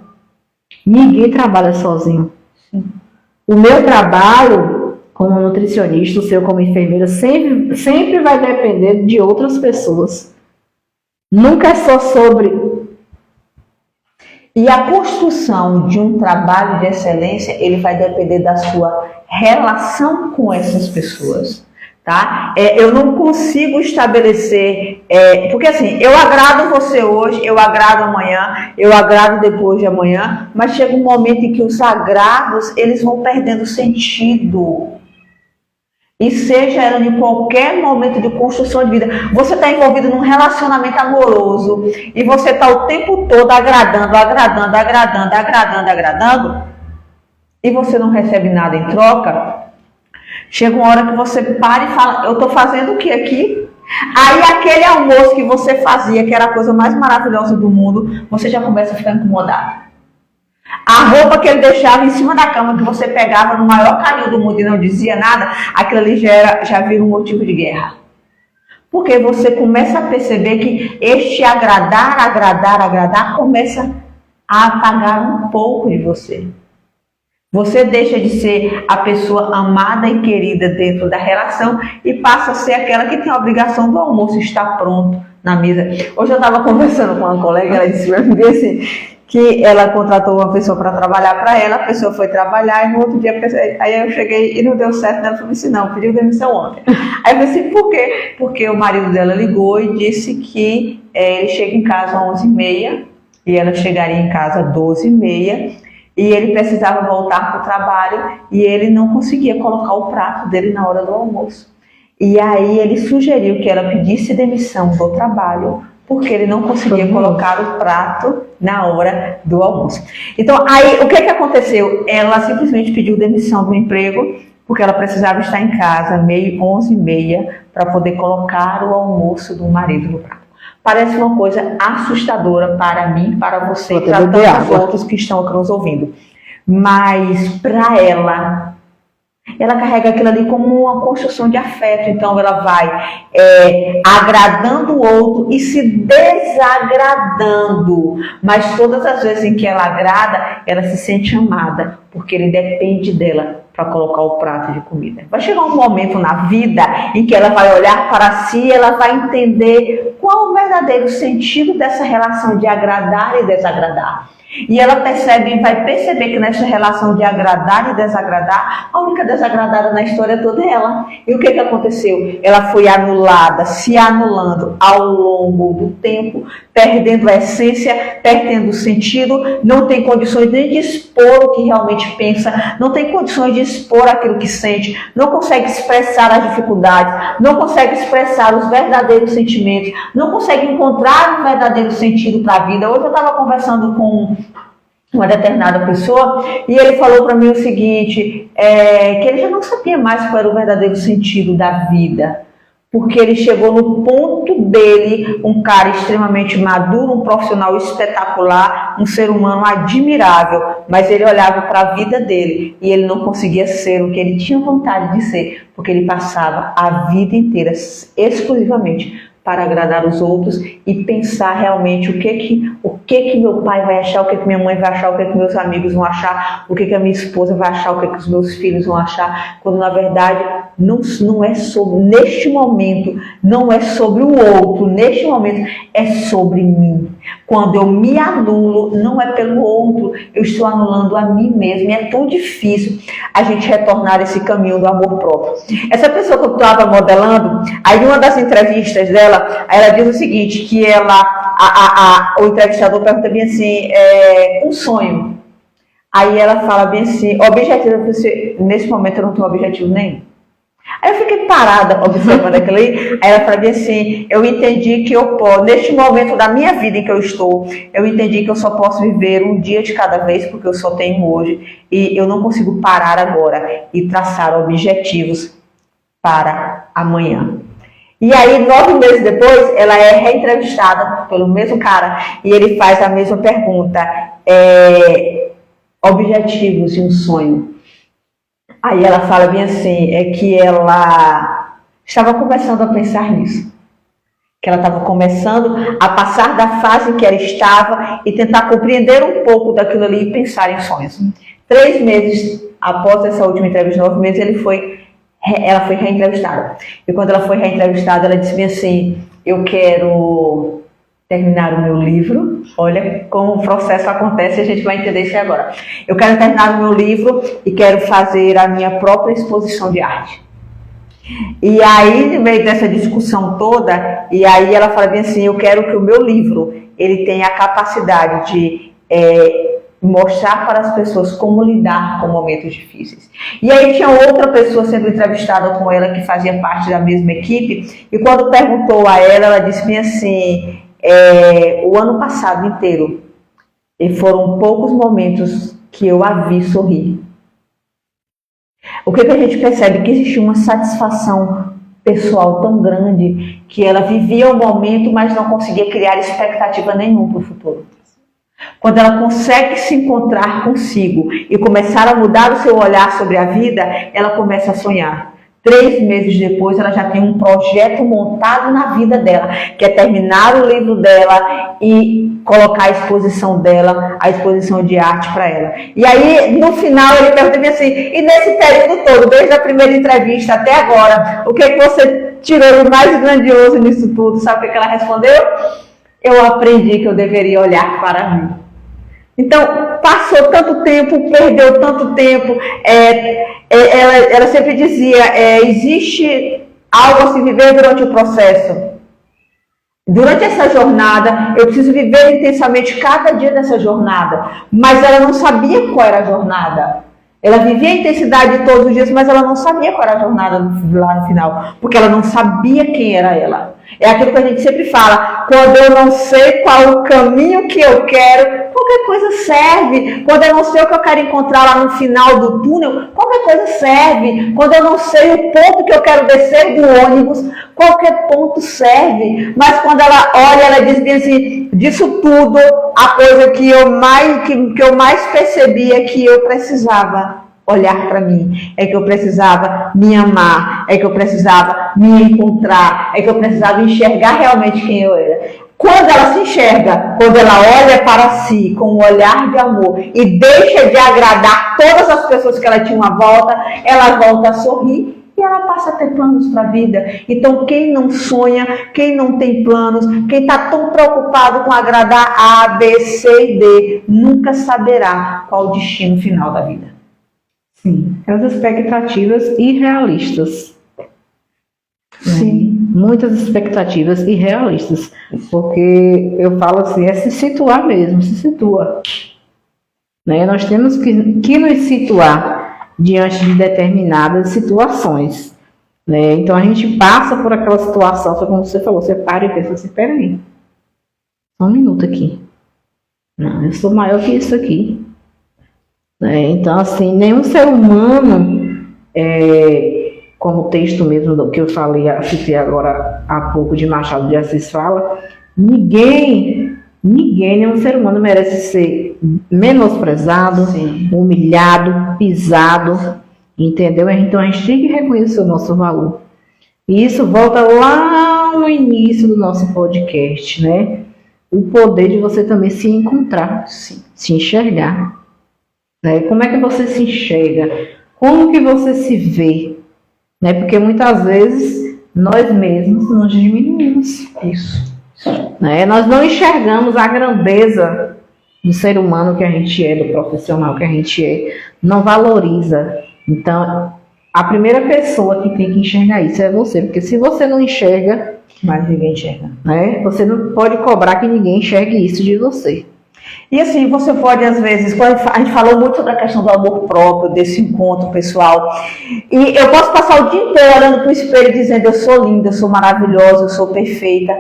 ninguém trabalha sozinho. O meu trabalho como nutricionista, o seu como enfermeira, sempre vai depender de outras pessoas. Nunca é só sobre... E a construção de um trabalho de excelência, ele vai depender da sua relação com essas pessoas, tá? Eu não consigo estabelecer, porque assim, eu agrado você hoje, eu agrado amanhã, eu agrado depois de amanhã, mas chega um momento em que os agrados, eles vão perdendo sentido. E seja ela em qualquer momento de construção de vida, você está envolvido num relacionamento amoroso e você está o tempo todo agradando e você não recebe nada em troca, chega uma hora que você para e fala, eu estou fazendo o que aqui? Aí aquele almoço que você fazia, que era a coisa mais maravilhosa do mundo, você já começa a ficar incomodado. A roupa que ele deixava em cima da cama, que você pegava no maior carinho do mundo e não dizia nada, aquilo ali já vira um motivo de guerra. Porque você começa a perceber que este agradar, começa a apagar um pouco de você. Você deixa de ser a pessoa amada e querida dentro da relação e passa a ser aquela que tem a obrigação do almoço estar pronto na mesa. Hoje eu estava conversando com uma colega, ela disse assim, que ela contratou uma pessoa para trabalhar para ela, a pessoa foi trabalhar e no outro dia, aí eu cheguei e não deu certo, ela falou assim, não, pediu demissão ontem. Aí eu falei assim, por quê? Porque o marido dela ligou e disse que ele chega em casa às 11h30 e ela chegaria em casa às 12h30 e ele precisava voltar para o trabalho e ele não conseguia colocar o prato dele na hora do almoço. E aí ele sugeriu que ela pedisse demissão do trabalho porque ele não conseguia colocar o prato na hora do almoço. Então, aí, o que aconteceu? Ela simplesmente pediu demissão do emprego, porque ela precisava estar em casa, 11h30, para poder colocar o almoço do marido no prato. Parece uma coisa assustadora para mim, para você e para tantos outros que estão aqui nos ouvindo. Mas, para ela, Ela carrega aquilo ali como uma construção de afeto. Então ela vai agradando o outro e se desagradando. Mas todas as vezes em que ela agrada, ela se sente amada, porque ele depende dela para colocar o prato de comida. Vai chegar um momento na vida em que ela vai olhar para si e ela vai entender qual o verdadeiro sentido dessa relação de agradar e desagradar. E ela vai perceber que nessa relação de agradar e desagradar, a única desagradada na história toda é ela. E o que aconteceu? Ela foi anulada, se anulando ao longo do tempo, perdendo a essência, perdendo o sentido, não tem condições nem de expor o que realmente pensa, não tem condições de expor aquilo que sente, não consegue expressar as dificuldades, não consegue expressar os verdadeiros sentimentos, não consegue encontrar um verdadeiro sentido para a vida. Hoje eu estava conversando com uma determinada pessoa e ele falou para mim o seguinte, que ele já não sabia mais qual era o verdadeiro sentido da vida, porque ele chegou no ponto dele, um cara extremamente maduro, um profissional espetacular, um ser humano admirável, mas ele olhava para a vida dele e ele não conseguia ser o que ele tinha vontade de ser, porque ele passava a vida inteira exclusivamente para agradar os outros e pensar realmente o que meu pai vai achar, o que minha mãe vai achar, o que meus amigos vão achar, o que a minha esposa vai achar, o que os meus filhos vão achar, quando na verdade não é sobre, neste momento, não é sobre o outro, neste momento é sobre mim. Quando eu me anulo, não é pelo outro, eu estou anulando a mim mesmo. E é tão difícil a gente retornar esse caminho do amor próprio. Essa pessoa que eu estava modelando, aí em uma das entrevistas dela, ela diz o seguinte, que o entrevistador pergunta bem assim, um sonho. Aí ela fala bem assim, objetivo, nesse momento eu não tenho objetivo nenhum. Aí eu fiquei parada observando aquilo aí, aí ela falou bem assim, eu entendi que eu posso, neste momento da minha vida em que eu estou, eu entendi que eu só posso viver um dia de cada vez, porque eu só tenho hoje, e eu não consigo parar agora e traçar objetivos para amanhã. E aí, 9 meses depois, ela é reentrevistada pelo mesmo cara, e ele faz a mesma pergunta, objetivos de um sonho. Aí ela fala bem assim, que ela estava começando a pensar nisso. Que ela estava começando a passar da fase em que ela estava e tentar compreender um pouco daquilo ali e pensar em sonhos. 3 meses após essa última entrevista, 9 meses, ela foi reentrevistada. E quando ela foi reentrevistada, ela disse bem assim, eu quero terminar o meu livro. Olha como o processo acontece, a gente vai entender isso agora. Eu quero terminar o meu livro e quero fazer a minha própria exposição de arte. E aí, no meio dessa discussão toda, e aí ela fala bem assim, eu quero que o meu livro, ele tenha a capacidade de mostrar para as pessoas como lidar com momentos difíceis. E aí tinha outra pessoa sendo entrevistada com ela que fazia parte da mesma equipe, e quando perguntou a ela, ela disse bem assim, o ano passado inteiro, e foram poucos momentos que eu a vi sorrir. O que a gente percebe? Que existia uma satisfação pessoal tão grande que ela vivia o momento, mas não conseguia criar expectativa nenhuma para o futuro. Quando ela consegue se encontrar consigo e começar a mudar o seu olhar sobre a vida, ela começa a sonhar. 3 meses depois, ela já tem um projeto montado na vida dela, que é terminar o livro dela e colocar a exposição dela, a exposição de arte para ela. E aí, no final, ele pergunta assim, e nesse período todo, desde a primeira entrevista até agora, o que você tirou de mais grandioso nisso tudo? Sabe o que ela respondeu? Eu aprendi que eu deveria olhar para mim. Então, passou tanto tempo, perdeu tanto tempo, ela sempre dizia, existe algo a se viver durante o processo. Durante essa jornada, eu preciso viver intensamente cada dia dessa jornada, mas ela não sabia qual era a jornada. Ela vivia a intensidade de todos os dias, mas ela não sabia qual era a jornada lá no final, porque ela não sabia quem era ela. É aquilo que a gente sempre fala, quando eu não sei qual o caminho que eu quero, qualquer coisa serve. Quando eu não sei o que eu quero encontrar lá no final do túnel, qualquer coisa serve. Quando eu não sei o ponto que eu quero descer do ônibus, qualquer ponto serve. Mas quando ela olha, ela diz bem assim, disso tudo, a coisa que eu mais percebia que eu precisava olhar para mim, é que eu precisava me amar, é que eu precisava me encontrar, é que eu precisava enxergar realmente quem eu era. Quando ela se enxerga, quando ela olha para si com um olhar de amor e deixa de agradar todas as pessoas que ela tinha à volta, ela volta a sorrir e ela passa a ter planos para a vida. Então, quem não sonha, quem não tem planos, quem está tão preocupado com agradar A, B, C e D, nunca saberá qual o destino final da vida. Sim, as expectativas irrealistas. Sim. Muitas expectativas irrealistas. Porque eu falo assim, é se situar mesmo, se situa. Né? Nós temos que nos situar diante de determinadas situações. Né? Então a gente passa por aquela situação, foi como você falou, você para e pensa assim, peraí, só um minuto aqui. Não, eu sou maior que isso aqui. Né? Então assim, nenhum ser humano, como o texto mesmo do que eu falei, citei agora há pouco de Machado de Assis fala, ninguém, nenhum ser humano merece ser menosprezado, sim, humilhado, pisado, entendeu? Então a gente tem que reconhecer o nosso valor. E isso volta lá no início do nosso podcast, né? O poder de você também se encontrar, sim, se enxergar. Né? Como é que você se enxerga? Como que você se vê? Né? Porque muitas vezes nós mesmos nos diminuímos. Isso. Né? Nós não enxergamos a grandeza do ser humano que a gente é, do profissional que a gente é, não valoriza. Então, a primeira pessoa que tem que enxergar isso é você, porque se você não enxerga, mas ninguém enxerga, né? Você não pode cobrar que ninguém enxergue isso de você. E assim, você pode às vezes, quando a gente falou muito sobre a questão do amor próprio, desse encontro pessoal, e eu posso passar o dia inteiro olhando para o espelho dizendo eu sou linda, eu sou maravilhosa, eu sou perfeita,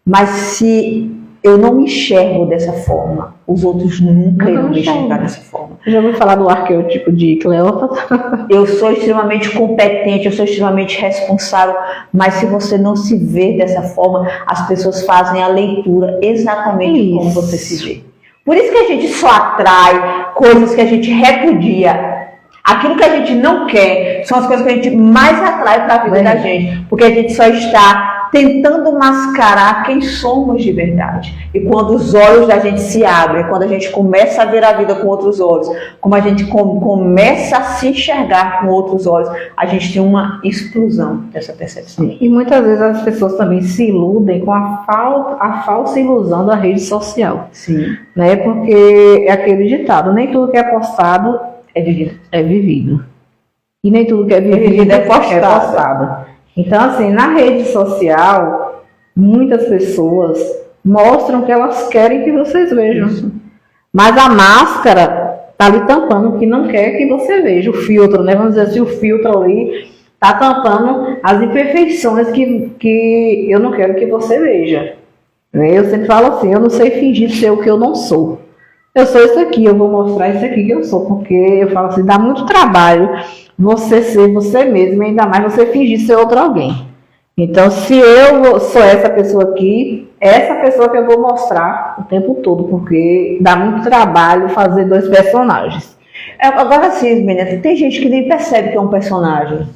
mas se eu não me enxergo dessa forma, os outros nunca irão me enxergar dessa forma. Eu já ouvi falar do arquétipo de Cleópatra. Eu sou extremamente competente, eu sou extremamente responsável, mas se você não se vê dessa forma, as pessoas fazem a leitura exatamente como você se vê. Por isso que a gente só atrai coisas que a gente repudia. Aquilo que a gente não quer são as coisas que a gente mais atrai para a vida da gente, porque a gente só está tentando mascarar quem somos de verdade. E quando os olhos da gente se abrem, quando a gente começa a ver a vida com outros olhos, como a gente começa a se enxergar com outros olhos, a gente tem uma explosão dessa percepção. E muitas vezes as pessoas também se iludem com a falsa ilusão da rede social. Sim. Né? Porque é aquele ditado, nem tudo que é postado é vivido. E nem tudo que é vivido é postado. Então, assim, na rede social, muitas pessoas mostram que elas querem que vocês vejam. Isso. Mas a máscara está ali tampando o que não quer que você veja. O filtro, né? Vamos dizer assim, o filtro ali está tampando as imperfeições que eu não quero que você veja. Eu sempre falo assim, eu não sei fingir ser o que eu não sou. Eu sou isso aqui, eu vou mostrar isso aqui que eu sou, porque eu falo assim, dá muito trabalho você ser você mesmo, ainda mais você fingir ser outro alguém. Então, se eu sou essa pessoa aqui, é essa pessoa que eu vou mostrar o tempo todo, porque dá muito trabalho fazer dois personagens. Agora sim, menina, tem gente que nem percebe que é um personagem.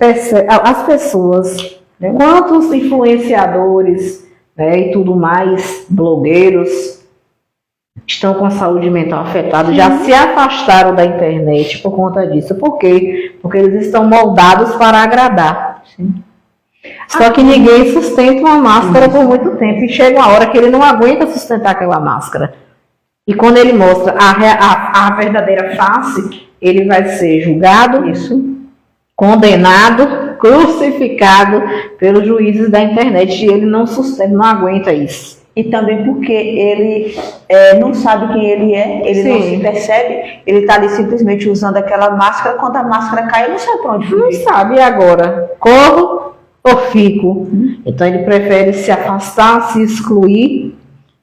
As pessoas, né? Quantos influenciadores, né, e tudo mais, blogueiros, estão com a saúde mental afetada, já se afastaram da internet por conta disso. Por quê? Porque eles estão moldados para agradar. Sim. Só que ninguém sustenta uma máscara por muito tempo. E chega uma hora que ele não aguenta sustentar aquela máscara. E quando ele mostra a verdadeira face, ele vai ser julgado, condenado, crucificado pelos juízes da internet. E ele não sustenta, não aguenta isso. E também porque ele não sabe quem ele é, ele não se percebe, ele está ali simplesmente usando aquela máscara, quando a máscara cai, ele não sabe para onde fugir. Não sabe, e agora? Corro ou fico? Então ele prefere se afastar, se excluir,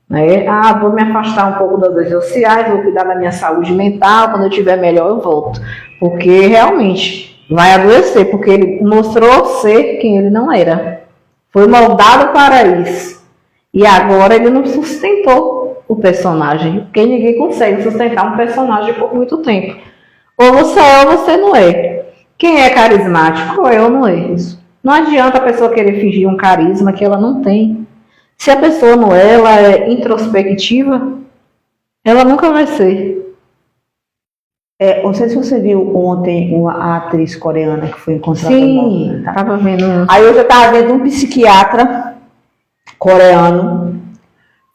né? Vou me afastar um pouco das redes sociais, vou cuidar da minha saúde mental, quando eu estiver melhor eu volto. Porque realmente vai adoecer, porque ele mostrou ser quem ele não era. Foi moldado para isso. E agora ele não sustentou o personagem, porque ninguém consegue sustentar um personagem por muito tempo. Ou você é ou você não é. Quem é carismático é ou não é. Não adianta a pessoa querer fingir um carisma que ela não tem. Se a pessoa não é, ela é introspectiva, ela nunca vai ser. Não sei se você viu ontem uma atriz coreana que foi encontrada Sim, morta. estava vendo. Aí eu já estava vendo um psiquiatra coreano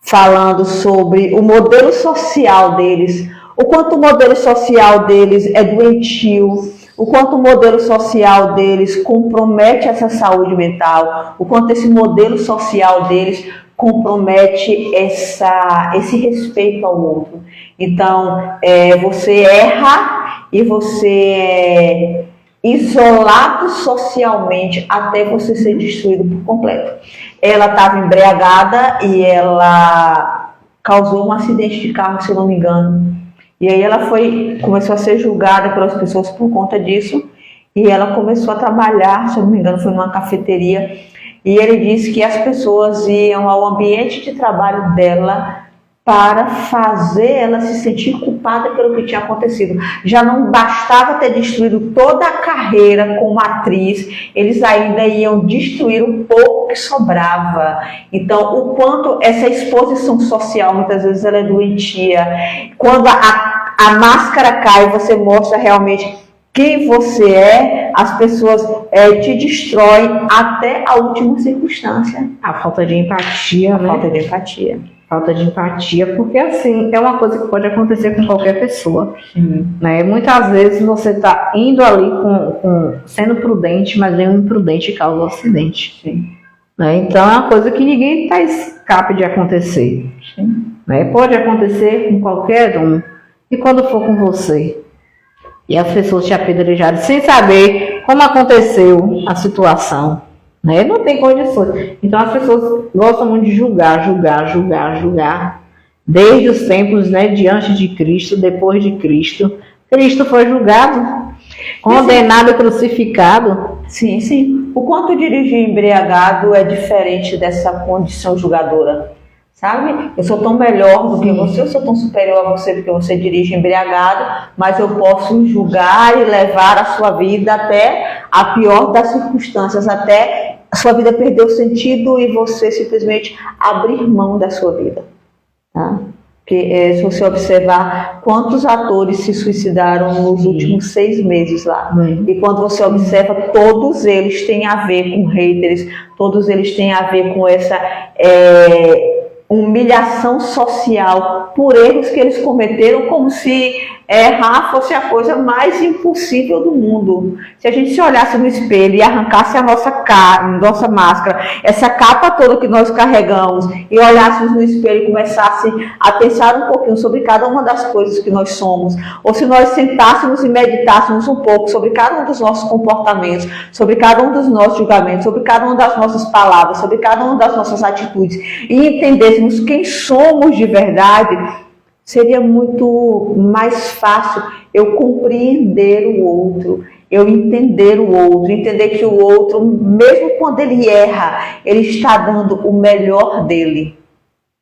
falando sobre o modelo social deles, o quanto o modelo social deles é doentio, o quanto o modelo social deles compromete essa saúde mental, o quanto esse modelo social deles compromete esse respeito ao outro. Então, você erra e você é isolado socialmente até você ser destruído por completo. Ela estava embriagada e ela causou um acidente de carro, se não me engano. E aí ela começou a ser julgada pelas pessoas por conta disso. E ela começou a trabalhar, se não me engano, foi numa cafeteria. E ele disse que as pessoas iam ao ambiente de trabalho dela para fazer ela se sentir culpada pelo que tinha acontecido. Já não bastava ter destruído toda a carreira como atriz, eles ainda iam destruir o pouco que sobrava. Então, o quanto essa exposição social, muitas vezes ela é doentia. Quando a máscara cai, você mostra realmente quem você é, as pessoas te destroem até a última circunstância. A falta de empatia, né? Falta de empatia. Falta de empatia, porque assim, é uma coisa que pode acontecer com qualquer pessoa. Né? Muitas vezes você está indo ali sendo prudente, mas vem um imprudente e causa um acidente. Né? Então é uma coisa que ninguém está escape de acontecer. Né? Pode acontecer com qualquer um. E quando for com você? E as pessoas te apedrejarem sem saber como aconteceu a situação. Né? Não tem condições. Então as pessoas gostam muito de julgar. Desde os tempos, né, diante de Cristo, depois de Cristo. Cristo foi julgado, condenado e crucificado. Sim, sim. O quanto dirigir embriagado é diferente dessa condição julgadora. Sabe? Eu sou tão melhor do que você, eu sou tão superior a você porque você dirige embriagado, mas eu posso julgar e levar a sua vida até a pior das circunstâncias, até a sua vida perder o sentido e você simplesmente abrir mão da sua vida. Tá? Porque se você observar quantos atores se suicidaram nos últimos 6 meses lá, e quando você observa, todos eles têm a ver com haters, todos eles têm a ver com essa humilhação social por erros que eles cometeram, como se errar fosse a coisa mais impossível do mundo. Se a gente se olhasse no espelho e arrancasse a nossa máscara, essa capa toda que nós carregamos, e olhássemos no espelho e começasse a pensar um pouquinho sobre cada uma das coisas que nós somos, ou se nós sentássemos e meditássemos um pouco sobre cada um dos nossos comportamentos, sobre cada um dos nossos julgamentos, sobre cada uma das nossas palavras, sobre cada uma das nossas atitudes, e entendêssemos quem somos de verdade, seria muito mais fácil eu compreender o outro, eu entender o outro, entender que o outro, mesmo quando ele erra, ele está dando o melhor dele.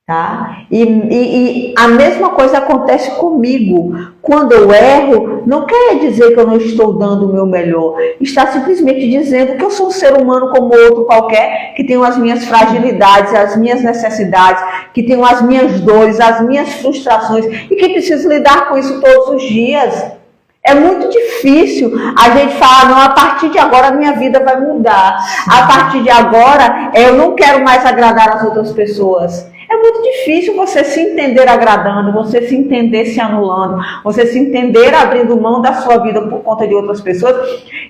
Tá? E a mesma coisa acontece comigo. Quando eu erro, não quer dizer que eu não estou dando o meu melhor. Está simplesmente dizendo que eu sou um ser humano como outro qualquer, que tenho as minhas fragilidades, as minhas necessidades, que tenho as minhas dores, as minhas frustrações e que preciso lidar com isso todos os dias. É muito difícil a gente falar, não, a partir de agora a minha vida vai mudar. A partir de agora eu não quero mais agradar as outras pessoas. É muito difícil você se entender agradando, você se entender se anulando, você se entender abrindo mão da sua vida por conta de outras pessoas.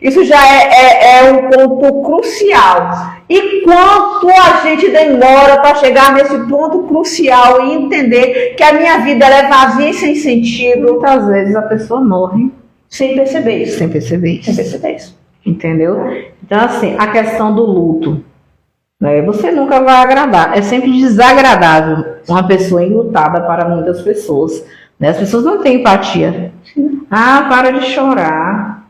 Isso já é um ponto crucial. E quanto a gente demora para chegar nesse ponto crucial e entender que a minha vida ela é vazia e sem sentido. Muitas vezes a pessoa morre sem perceber isso. Sem perceber isso. Sem perceber isso. Entendeu? Então, assim, a questão do luto. Você nunca vai agradar. É sempre desagradável uma pessoa enlutada para muitas pessoas. As pessoas não têm empatia. Ah, para de chorar.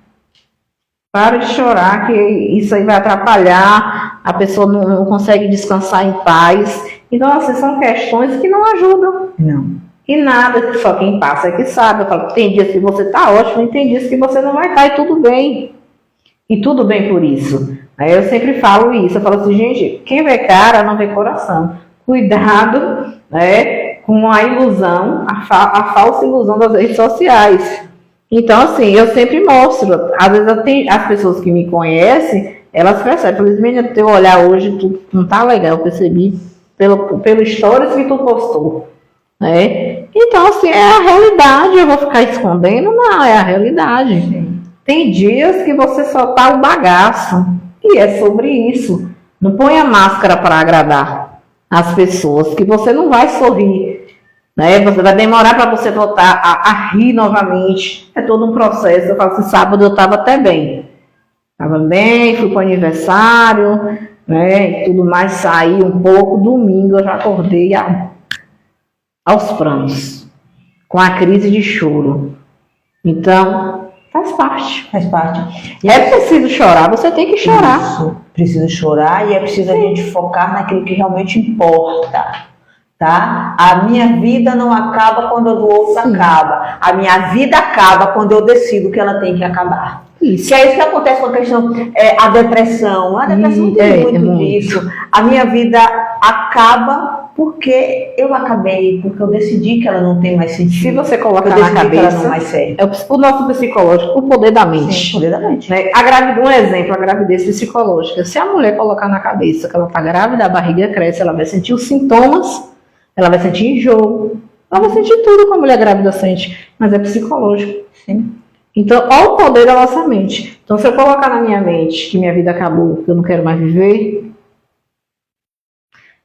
Para de chorar, que isso aí vai atrapalhar. A pessoa não consegue descansar em paz. Então, assim, são questões que não ajudam. Não. E nada, só quem passa é que sabe. Eu falo, tem dias que você tá ótimo e tem dias que você não vai estar, e tudo bem. E tudo bem por isso. Aí eu sempre falo isso, eu falo assim, gente, quem vê cara não vê coração. Cuidado, né, com a ilusão, a falsa ilusão das redes sociais. Então, assim, eu sempre mostro. Às vezes as pessoas que me conhecem, elas percebem. Por exemplo, teu olhar hoje, tu não tá legal, eu percebi pelo stories que tu postou. Né? Então, assim, é a realidade. Eu vou ficar escondendo? Não, é a realidade. Sim. Tem dias que você só tá o bagaço. E é sobre isso. Não ponha máscara para agradar as pessoas, que você não vai sorrir. Né? Você vai demorar para você voltar a rir novamente. É todo um processo. Eu falo assim, sábado eu estava até bem. Estava bem, fui para o aniversário, né? E tudo mais, saí um pouco. Domingo eu já acordei aos prantos, com a crise de choro. Então, faz parte. Faz parte. E é preciso chorar, você tem que chorar. Isso. Precisa chorar e é preciso a gente focar naquilo que realmente importa. Tá? A minha vida não acaba quando a do outro acaba. A minha vida acaba quando eu decido que ela tem que acabar. Isso. Que é isso que acontece com a questão, a depressão. A depressão tem muito disso. A minha vida acaba porque eu acabei, porque eu decidi que ela não tem mais sentido. Se você colocar na cabeça, não mais serve. É o nosso psicológico, o poder da mente. Sim, o poder da mente. Né? Um exemplo, a gravidez psicológica. Se a mulher colocar na cabeça que ela está grávida, a barriga cresce, ela vai sentir os sintomas. Ela vai sentir enjoo, ela vai sentir tudo que a mulher grávida sente, mas é psicológico. Sim. Então, olha o poder da nossa mente. Então, se eu colocar na minha mente que minha vida acabou, que eu não quero mais viver,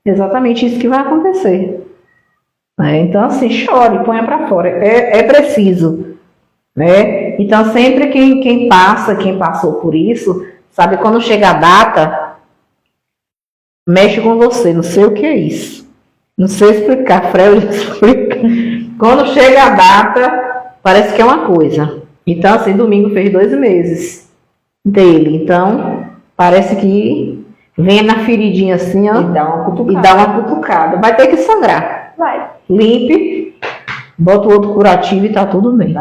é exatamente isso que vai acontecer. Então, assim, chore, ponha para fora. É preciso. Né? Então, sempre quem passou por isso, sabe, quando chega a data, mexe com você, não sei o que é isso. Não sei explicar, Freud explica. Quando chega a data, parece que é uma coisa. Então, assim, domingo fez 2 meses dele. Então, parece que vem na feridinha assim, ó. E dá uma cutucada. Vai ter que sangrar. Vai. Limpe, bota o outro curativo e tá tudo bem.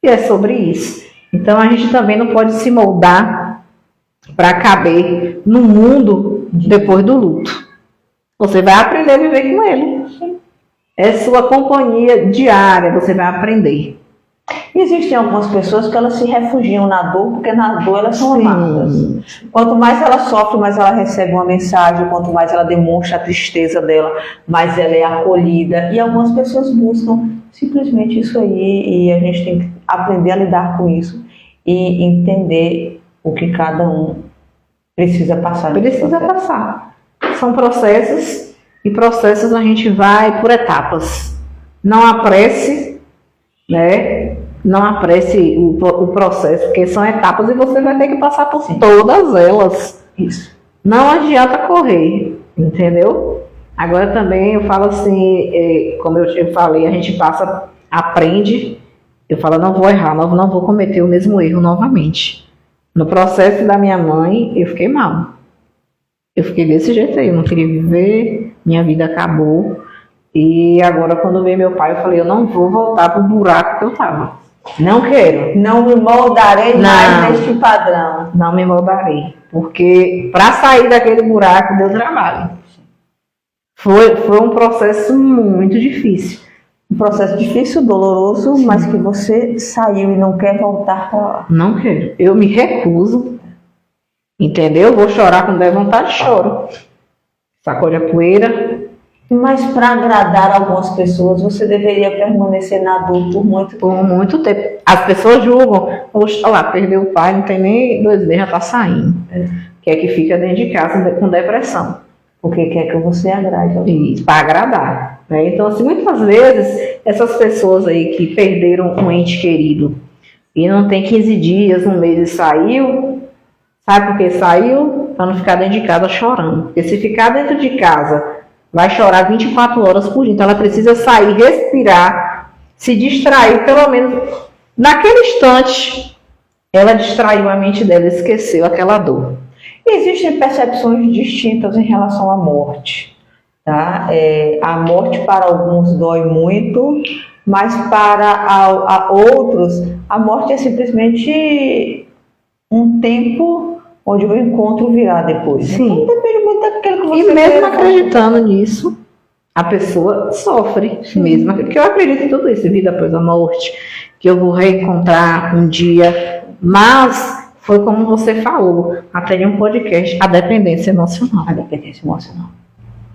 E é sobre isso. Então, a gente também não pode se moldar para caber no mundo depois do luto. Você vai aprender a viver com ele. É sua companhia diária, você vai aprender. Existem algumas pessoas que elas se refugiam na dor, porque na dor elas são amadas. Quanto mais ela sofre, mais ela recebe uma mensagem, quanto mais ela demonstra a tristeza dela, mais ela é acolhida. E algumas pessoas buscam simplesmente isso aí, e a gente tem que aprender a lidar com isso e entender o que cada um precisa passar. São processos, e processos a gente vai por etapas. Não apresse, né? Não apresse o processo, porque são etapas e você vai ter que passar por todas elas. Isso. Não adianta correr, entendeu? Agora também eu falo assim, como eu falei, a gente aprende, eu falo, não vou errar, não vou cometer o mesmo erro novamente. No processo da minha mãe, eu fiquei mal. Eu fiquei desse jeito aí, eu não queria viver, minha vida acabou. E agora, quando veio meu pai, eu falei, eu não vou voltar pro buraco que eu tava. Não quero. Não me moldarei mais neste padrão. Não me moldarei. Porque para sair daquele buraco deu trabalho. Foi um processo muito difícil. Um processo difícil, doloroso, sim, mas que você saiu e não quer voltar para lá. Não quero. Eu me recuso. Entendeu? Vou chorar quando der vontade, choro. Sacode a poeira. Mas para agradar algumas pessoas, você deveria permanecer na dor por muito tempo. As pessoas julgam. Poxa, lá, perdeu o pai, não tem nem 2 meses, já está saindo. Quer que fica dentro de casa com depressão. Porque quer que você agrade alguém. Isso, para agradar. Né? Então, assim, muitas vezes, essas pessoas aí que perderam um ente querido e não tem 15 dias, 1 mês e saiu, sabe por que saiu? Para não ficar dentro de casa chorando. Porque se ficar dentro de casa, vai chorar 24 horas por dia. Então ela precisa sair, respirar, se distrair, pelo menos naquele instante. Ela distraiu a mente dela, esqueceu aquela dor. Existem percepções distintas em relação à morte. tá? A morte para alguns dói muito, mas para outros, a morte é simplesmente um tempo onde o encontro virá depois. Sim. Então depende muito daquilo que você E mesmo quer. acreditando nisso, a pessoa sofre mesmo. Porque eu acredito em tudo isso, vida após a morte, que eu vou reencontrar um dia. Mas foi como você falou, até em um podcast, a dependência emocional. A dependência emocional.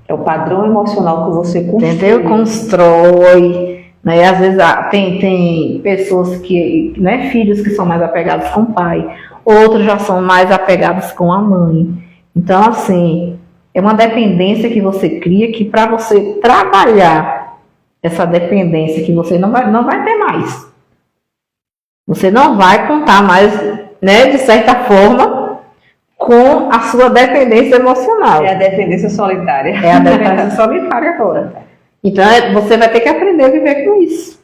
É o padrão emocional que você constrói. Entendeu? Constrói. Né? Às vezes tem pessoas que, né, filhos que são mais apegados com o pai, outros já são mais apegados com a mãe. Então, assim, é uma dependência que você cria que para você trabalhar essa dependência que você não vai ter mais. Você não vai contar mais, né, de certa forma, com a sua dependência emocional. É a dependência solitária. É a dependência solitária agora. Então, você vai ter que aprender a viver com isso.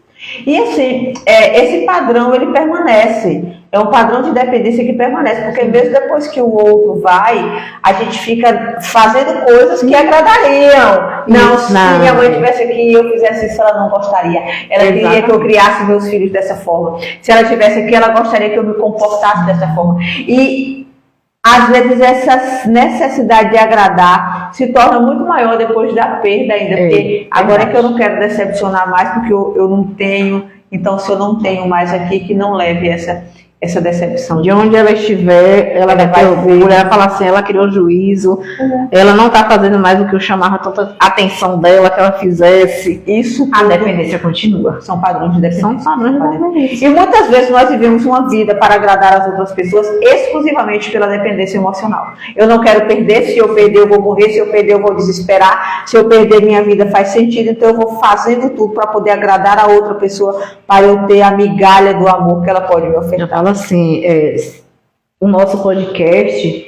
E assim, esse padrão, ele permanece. É um padrão de dependência que permanece, porque mesmo depois que o outro vai, a gente fica fazendo coisas que agradariam. Não, se minha mãe estivesse aqui e eu fizesse isso, ela não gostaria. Ela queria que eu criasse meus filhos dessa forma. Se ela estivesse aqui, ela gostaria que eu me comportasse dessa forma. E às vezes essa necessidade de agradar se torna muito maior depois da perda ainda, porque agora é que eu não quero decepcionar mais, porque eu não tenho, então se eu não tenho mais aqui, que não leve essa decepção. De onde ela estiver, ela vai ter orgulho, ela vai falar assim, ela criou juízo, ela não está fazendo mais o que eu chamava tanta atenção dela, que ela fizesse. Isso a dependência continua. São padrões de dependência. São padrões de dependência. E muitas vezes nós vivemos uma vida para agradar as outras pessoas exclusivamente pela dependência emocional. Eu não quero perder, se eu perder eu vou morrer, se eu perder eu vou desesperar, se eu perder minha vida faz sentido, então eu vou fazendo tudo para poder agradar a outra pessoa, para eu ter a migalha do amor que ela pode me ofertar. Assim, o nosso podcast,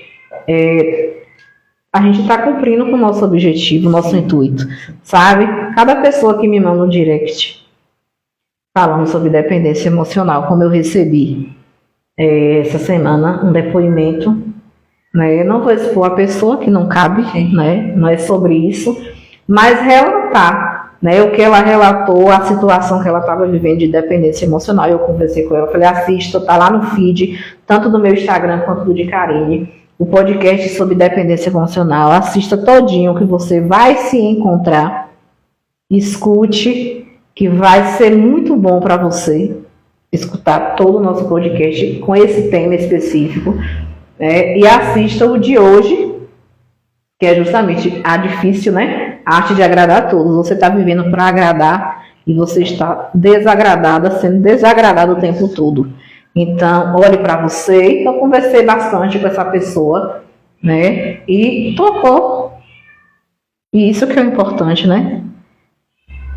a gente está cumprindo com o nosso objetivo, o nosso intuito, sabe? Cada pessoa que me manda um direct falando sobre dependência emocional, como eu recebi essa semana um depoimento, né? Eu não vou expor a pessoa, que não cabe, né? Não é sobre isso, mas relatar, né, o que ela relatou, a situação que ela estava vivendo de dependência emocional. Eu conversei com ela, falei, assista, tá lá no feed, tanto do meu Instagram quanto do de Karine, o podcast sobre dependência emocional. Assista todinho, que você vai se encontrar, escute, que vai ser muito bom para você escutar todo o nosso podcast com esse tema específico, né, e assista o de hoje, que é justamente a difícil, né? A arte de agradar a todos. Você está vivendo para agradar e você está desagradada, sendo desagradada o tempo todo. Então, olhe para você. Então, conversei bastante com essa pessoa, né? E tocou. E isso que é importante, né?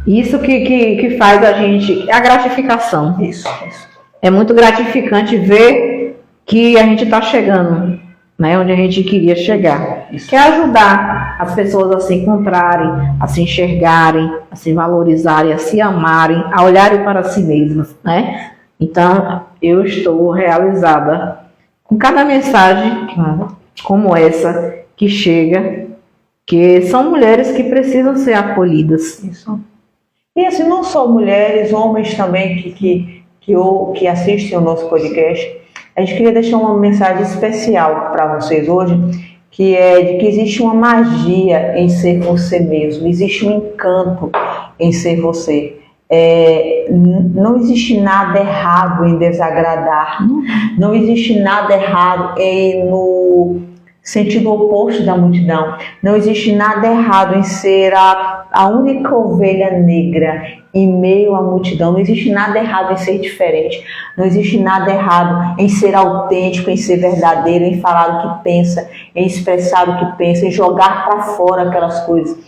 Isso que faz a gente... A gratificação. Isso. É muito gratificante ver que a gente está chegando, né, onde a gente queria chegar. Isso. Que é ajudar as pessoas a se encontrarem, a se enxergarem, a se valorizarem, a se amarem, a olharem para si mesmas, né? Então, eu estou realizada com cada mensagem como essa que chega, que são mulheres que precisam ser acolhidas. Isso. E assim, não só mulheres, homens também que assistem o nosso podcast. A gente queria deixar uma mensagem especial para vocês hoje, que é de que existe uma magia em ser você mesmo, existe um encanto em ser você. Não existe nada errado em desagradar, não existe nada errado no sentido oposto da multidão, não existe nada errado em ser a única ovelha negra em meio à multidão, não existe nada errado em ser diferente, não existe nada errado em ser autêntico, em ser verdadeiro, em falar o que pensa, em expressar o que pensa, em jogar para fora aquelas coisas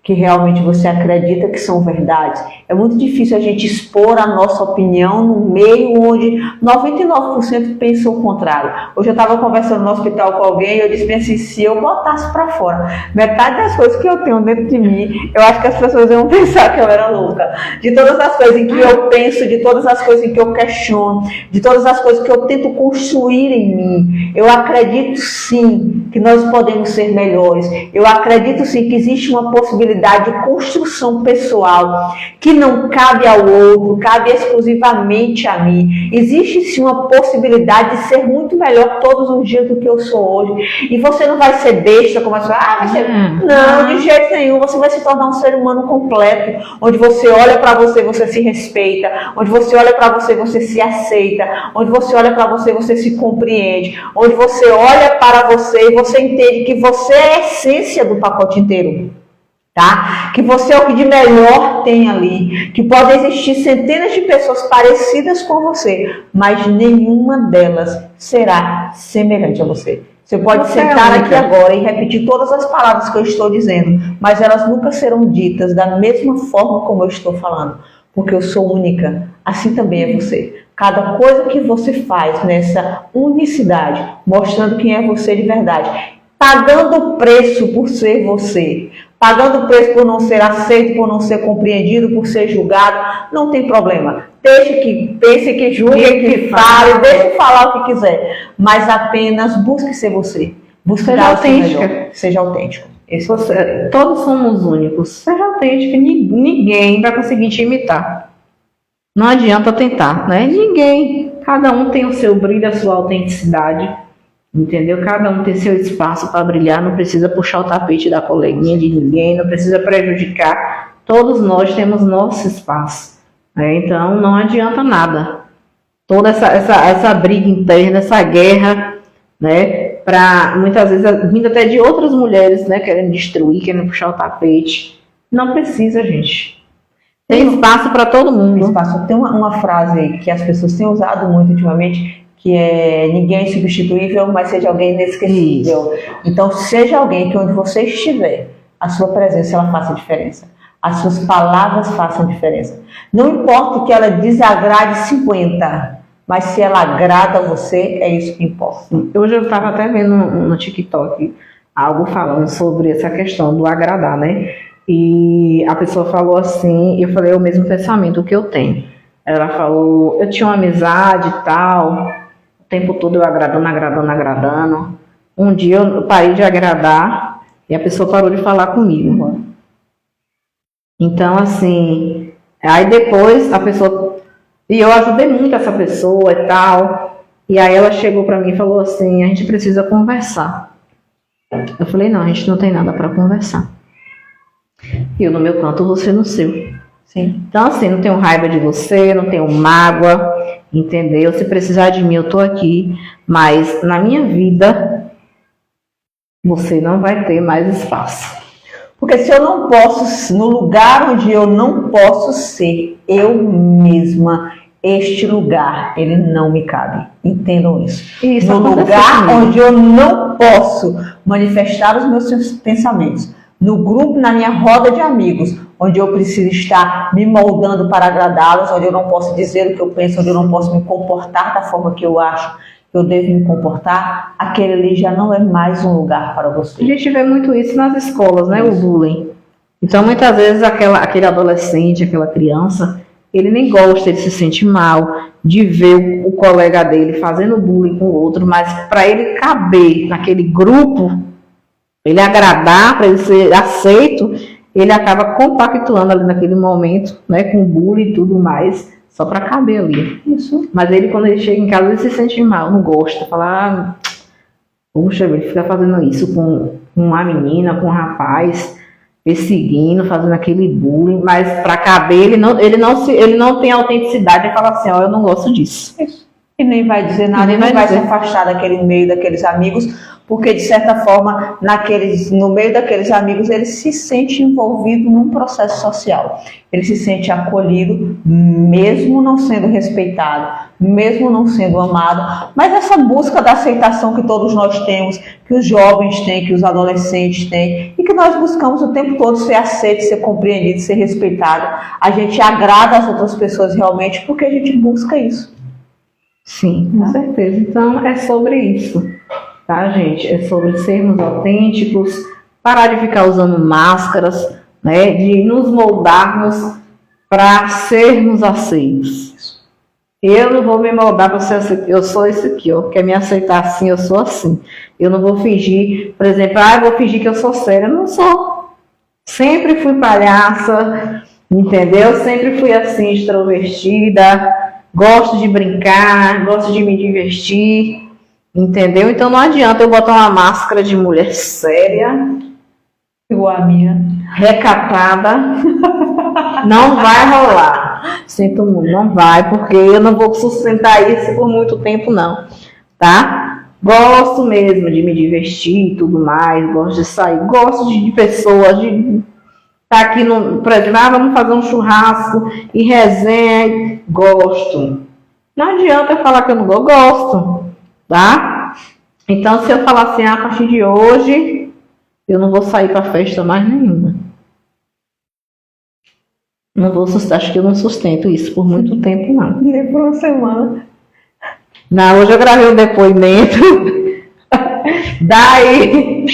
que realmente você acredita que são verdades. É muito difícil a gente expor a nossa opinião no meio onde 99% pensam o contrário. Hoje eu estava conversando no hospital com alguém e eu disse assim, se eu botasse para fora metade das coisas que eu tenho dentro de mim, eu acho que as pessoas iam pensar que eu era louca. De todas as coisas em que eu penso, de todas as coisas em que eu questiono, de todas as coisas que eu tento construir em mim, eu acredito sim que nós podemos ser melhores. Eu acredito sim que existe uma possibilidade possibilidade de construção pessoal que não cabe ao outro, cabe exclusivamente a mim. Existe sim uma possibilidade de ser muito melhor todos os dias do que eu sou hoje. E você não vai ser besta como assim, vai ser... Não, de jeito nenhum. Você vai se tornar um ser humano completo, onde você olha para você, você se respeita, onde você olha para você, você se aceita, onde você olha para você, você se compreende, onde você olha para você e você entende que você é a essência do pacote inteiro, tá? Que você é o que de melhor tem ali, que pode existir centenas de pessoas parecidas com você, mas nenhuma delas será semelhante a você. Você pode sentar aqui agora e repetir todas as palavras que eu estou dizendo, mas elas nunca serão ditas da mesma forma como eu estou falando, porque eu sou única, assim também é você. Cada coisa que você faz nessa unicidade, mostrando quem é você de verdade, pagando preço por ser você, pagando preço por não ser aceito, por não ser compreendido, por ser julgado, não tem problema. Deixe que pense, que julgue, que fale, deixe falar o que quiser, mas apenas busque ser você. Busque seja autêntica. Seja autêntico. Todos somos únicos. Seja autêntico, ninguém vai conseguir te imitar. Não adianta tentar, né? Ninguém. Cada um tem o seu brilho, a sua autenticidade. Entendeu? Cada um tem seu espaço para brilhar. Não precisa puxar o tapete da coleguinha de ninguém. Não precisa prejudicar. Todos nós temos nosso espaço. Né? Então, não adianta nada. Toda essa briga interna, essa guerra, né? Para muitas vezes, vindo até de outras mulheres, né? Querendo destruir, querendo puxar o tapete. Não precisa, gente. Tem espaço para todo mundo. Espaço. Tem uma frase aí que as pessoas têm usado muito ultimamente, que é: ninguém é substituível, mas seja alguém inesquecível. Isso. Então, seja alguém que onde você estiver, a sua presença ela faça diferença. As suas palavras façam diferença. Não importa que ela desagrade 50, mas se ela agrada a você, é isso que importa. Hoje eu estava até vendo no TikTok algo falando sobre essa questão do agradar, né? E a pessoa falou assim, eu falei o mesmo pensamento que eu tenho. Ela falou, eu tinha uma amizade e tal, o tempo todo eu agradando. Um dia eu parei de agradar e a pessoa parou de falar comigo. Então, assim, aí depois a pessoa... E eu ajudei muito essa pessoa e tal. E aí ela chegou pra mim e falou assim, a gente precisa conversar. Eu falei, não, a gente não tem nada pra conversar. Eu no meu canto, você no seu. Sim. Então, assim, não tenho raiva de você, não tenho mágoa, entendeu? Se precisar de mim, eu tô aqui. Mas na minha vida, você não vai ter mais espaço. Porque se eu não posso, no lugar onde eu não posso ser eu mesma, este lugar, ele não me cabe. Entendam isso. No lugar onde eu não posso manifestar os meus pensamentos, no grupo, na minha roda de amigos, onde eu preciso estar me moldando para agradá-los, onde eu não posso dizer o que eu penso, onde eu não posso me comportar da forma que eu acho que eu devo me comportar, aquele ali já não é mais um lugar para você. A gente vê muito isso nas escolas, né? O bullying. Então, muitas vezes, aquele adolescente, aquela criança, ele nem gosta, ele se sente mal de ver o colega dele fazendo bullying com o outro, mas para ele caber naquele grupo, ele agradar, para ele ser aceito, ele acaba compactuando ali naquele momento, né, com bullying e tudo mais, só para caber ali. Isso. Mas ele, quando ele chega em casa, ele se sente mal, não gosta, fala, poxa, ele fica fazendo isso com uma menina, com um rapaz, perseguindo, fazendo aquele bullying, mas para caber, ele não tem autenticidade de falar assim, ó, eu não gosto disso. Isso. E nem vai dizer nada, nem vai se afastar daquele meio, daqueles amigos, porque de certa forma, no meio daqueles amigos, ele se sente envolvido num processo social. Ele se sente acolhido, mesmo não sendo respeitado, mesmo não sendo amado. Mas essa busca da aceitação que todos nós temos, que os jovens têm, que os adolescentes têm, e que nós buscamos o tempo todo ser aceito, ser compreendido, ser respeitado. A gente agrada as outras pessoas realmente porque a gente busca isso. Sim, com certeza. Então, é sobre isso. Tá, gente? É sobre sermos autênticos, parar de ficar usando máscaras, né? De nos moldarmos para sermos aceitos. Eu não vou me moldar para ser aceito. Eu sou esse aqui, ó. Quer me aceitar assim, eu sou assim. Eu não vou fingir, por exemplo, eu vou fingir que eu sou séria. Eu não sou. Sempre fui palhaça, entendeu? Sempre fui assim, extrovertida, gosto de brincar, gosto de me divertir, entendeu? Então não adianta eu botar uma máscara de mulher séria, Igual a minha. recatada, não vai rolar. Sinto muito, não vai, porque eu não vou sustentar isso por muito tempo, não, tá? Gosto mesmo de me divertir e tudo mais, gosto de sair, gosto de pessoas, de estar aqui, por exemplo, vamos fazer um churrasco e resenha, gosto. Não adianta eu falar que eu não gosto, tá? Então, se eu falar assim, a partir de hoje, eu não vou sair para festa mais nenhuma. Não vou sustentar, acho que eu não sustento isso por muito tempo, não. Nem por uma semana. Não, hoje eu gravei um depoimento. Daí,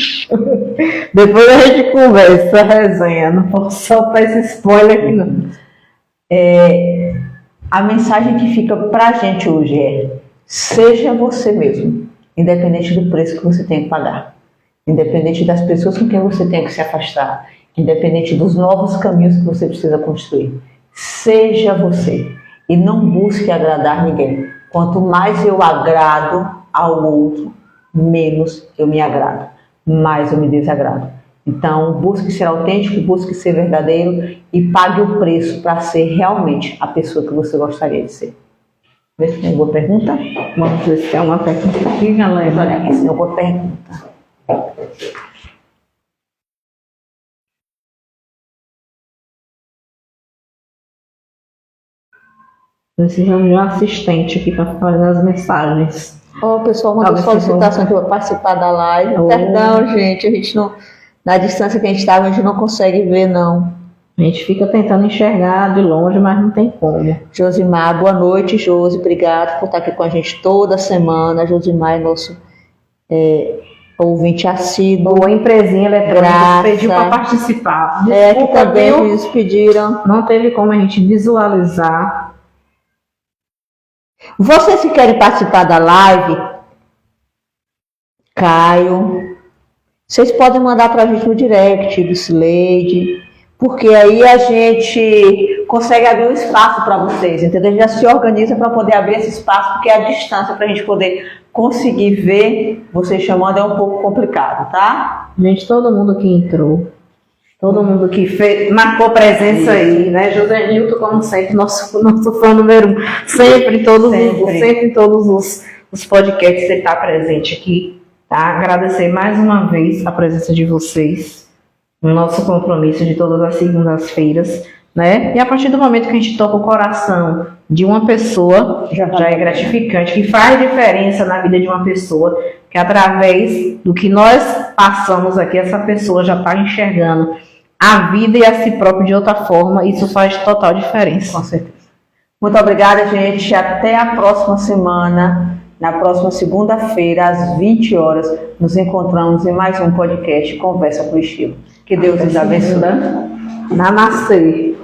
depois a gente conversa, resenha. Não posso soltar esse spoiler aqui, não. A mensagem que fica pra gente hoje é: seja você mesmo, independente do preço que você tem que pagar, independente das pessoas com quem você tem que se afastar, independente dos novos caminhos que você precisa construir. Seja você e não busque agradar ninguém. Quanto mais eu agrado ao outro, menos eu me agrado, mais eu me desagrado. Então, busque ser autêntico, busque ser verdadeiro e pague o preço para ser realmente a pessoa que você gostaria de ser. Vê se tem alguma pergunta? Vamos ver se tem uma pergunta aqui, galera. Olha aqui, se tem alguma pergunta. Precisamos de um assistente aqui para fazer as mensagens. O pessoal mandou solicitação aqui para participar da live. Perdão, gente, a gente não, na distância que a gente estava, a gente não consegue ver, não. A gente fica tentando enxergar de longe, mas não tem como. Josimar, boa noite, Josi. Obrigado por estar aqui com a gente toda semana. Josimar é nosso ouvinte assíduo. Boa empresinha eletrônica pediu para participar. Desculpa, que também eles pediram. Não teve como a gente visualizar. Vocês que querem participar da live, Caio, vocês podem mandar para a gente no direct do Cileide, porque aí a gente consegue abrir um espaço para vocês, entendeu? A gente já se organiza para poder abrir esse espaço, porque a distância para a gente poder conseguir ver vocês chamando é um pouco complicado, tá? Gente, todo mundo que entrou, todo mundo que marcou presença aí, né? José Nilton, como sempre, nosso fã número 1, sempre em todos os podcasts você está presente aqui, tá? Agradecer mais uma vez a presença de vocês, no nosso compromisso de todas as segundas-feiras, né? E a partir do momento que a gente toca o coração de uma pessoa, já é gratificante, que faz diferença na vida de uma pessoa, que através do que nós passamos aqui, essa pessoa já está enxergando a vida e a si próprio de outra forma, isso faz total diferença. Com certeza. Muito obrigada, gente. Até a próxima semana. Na próxima segunda-feira, às 20 horas, nos encontramos em mais um podcast Conversa com Estilo. Que Deus nos abençoe. Namastê.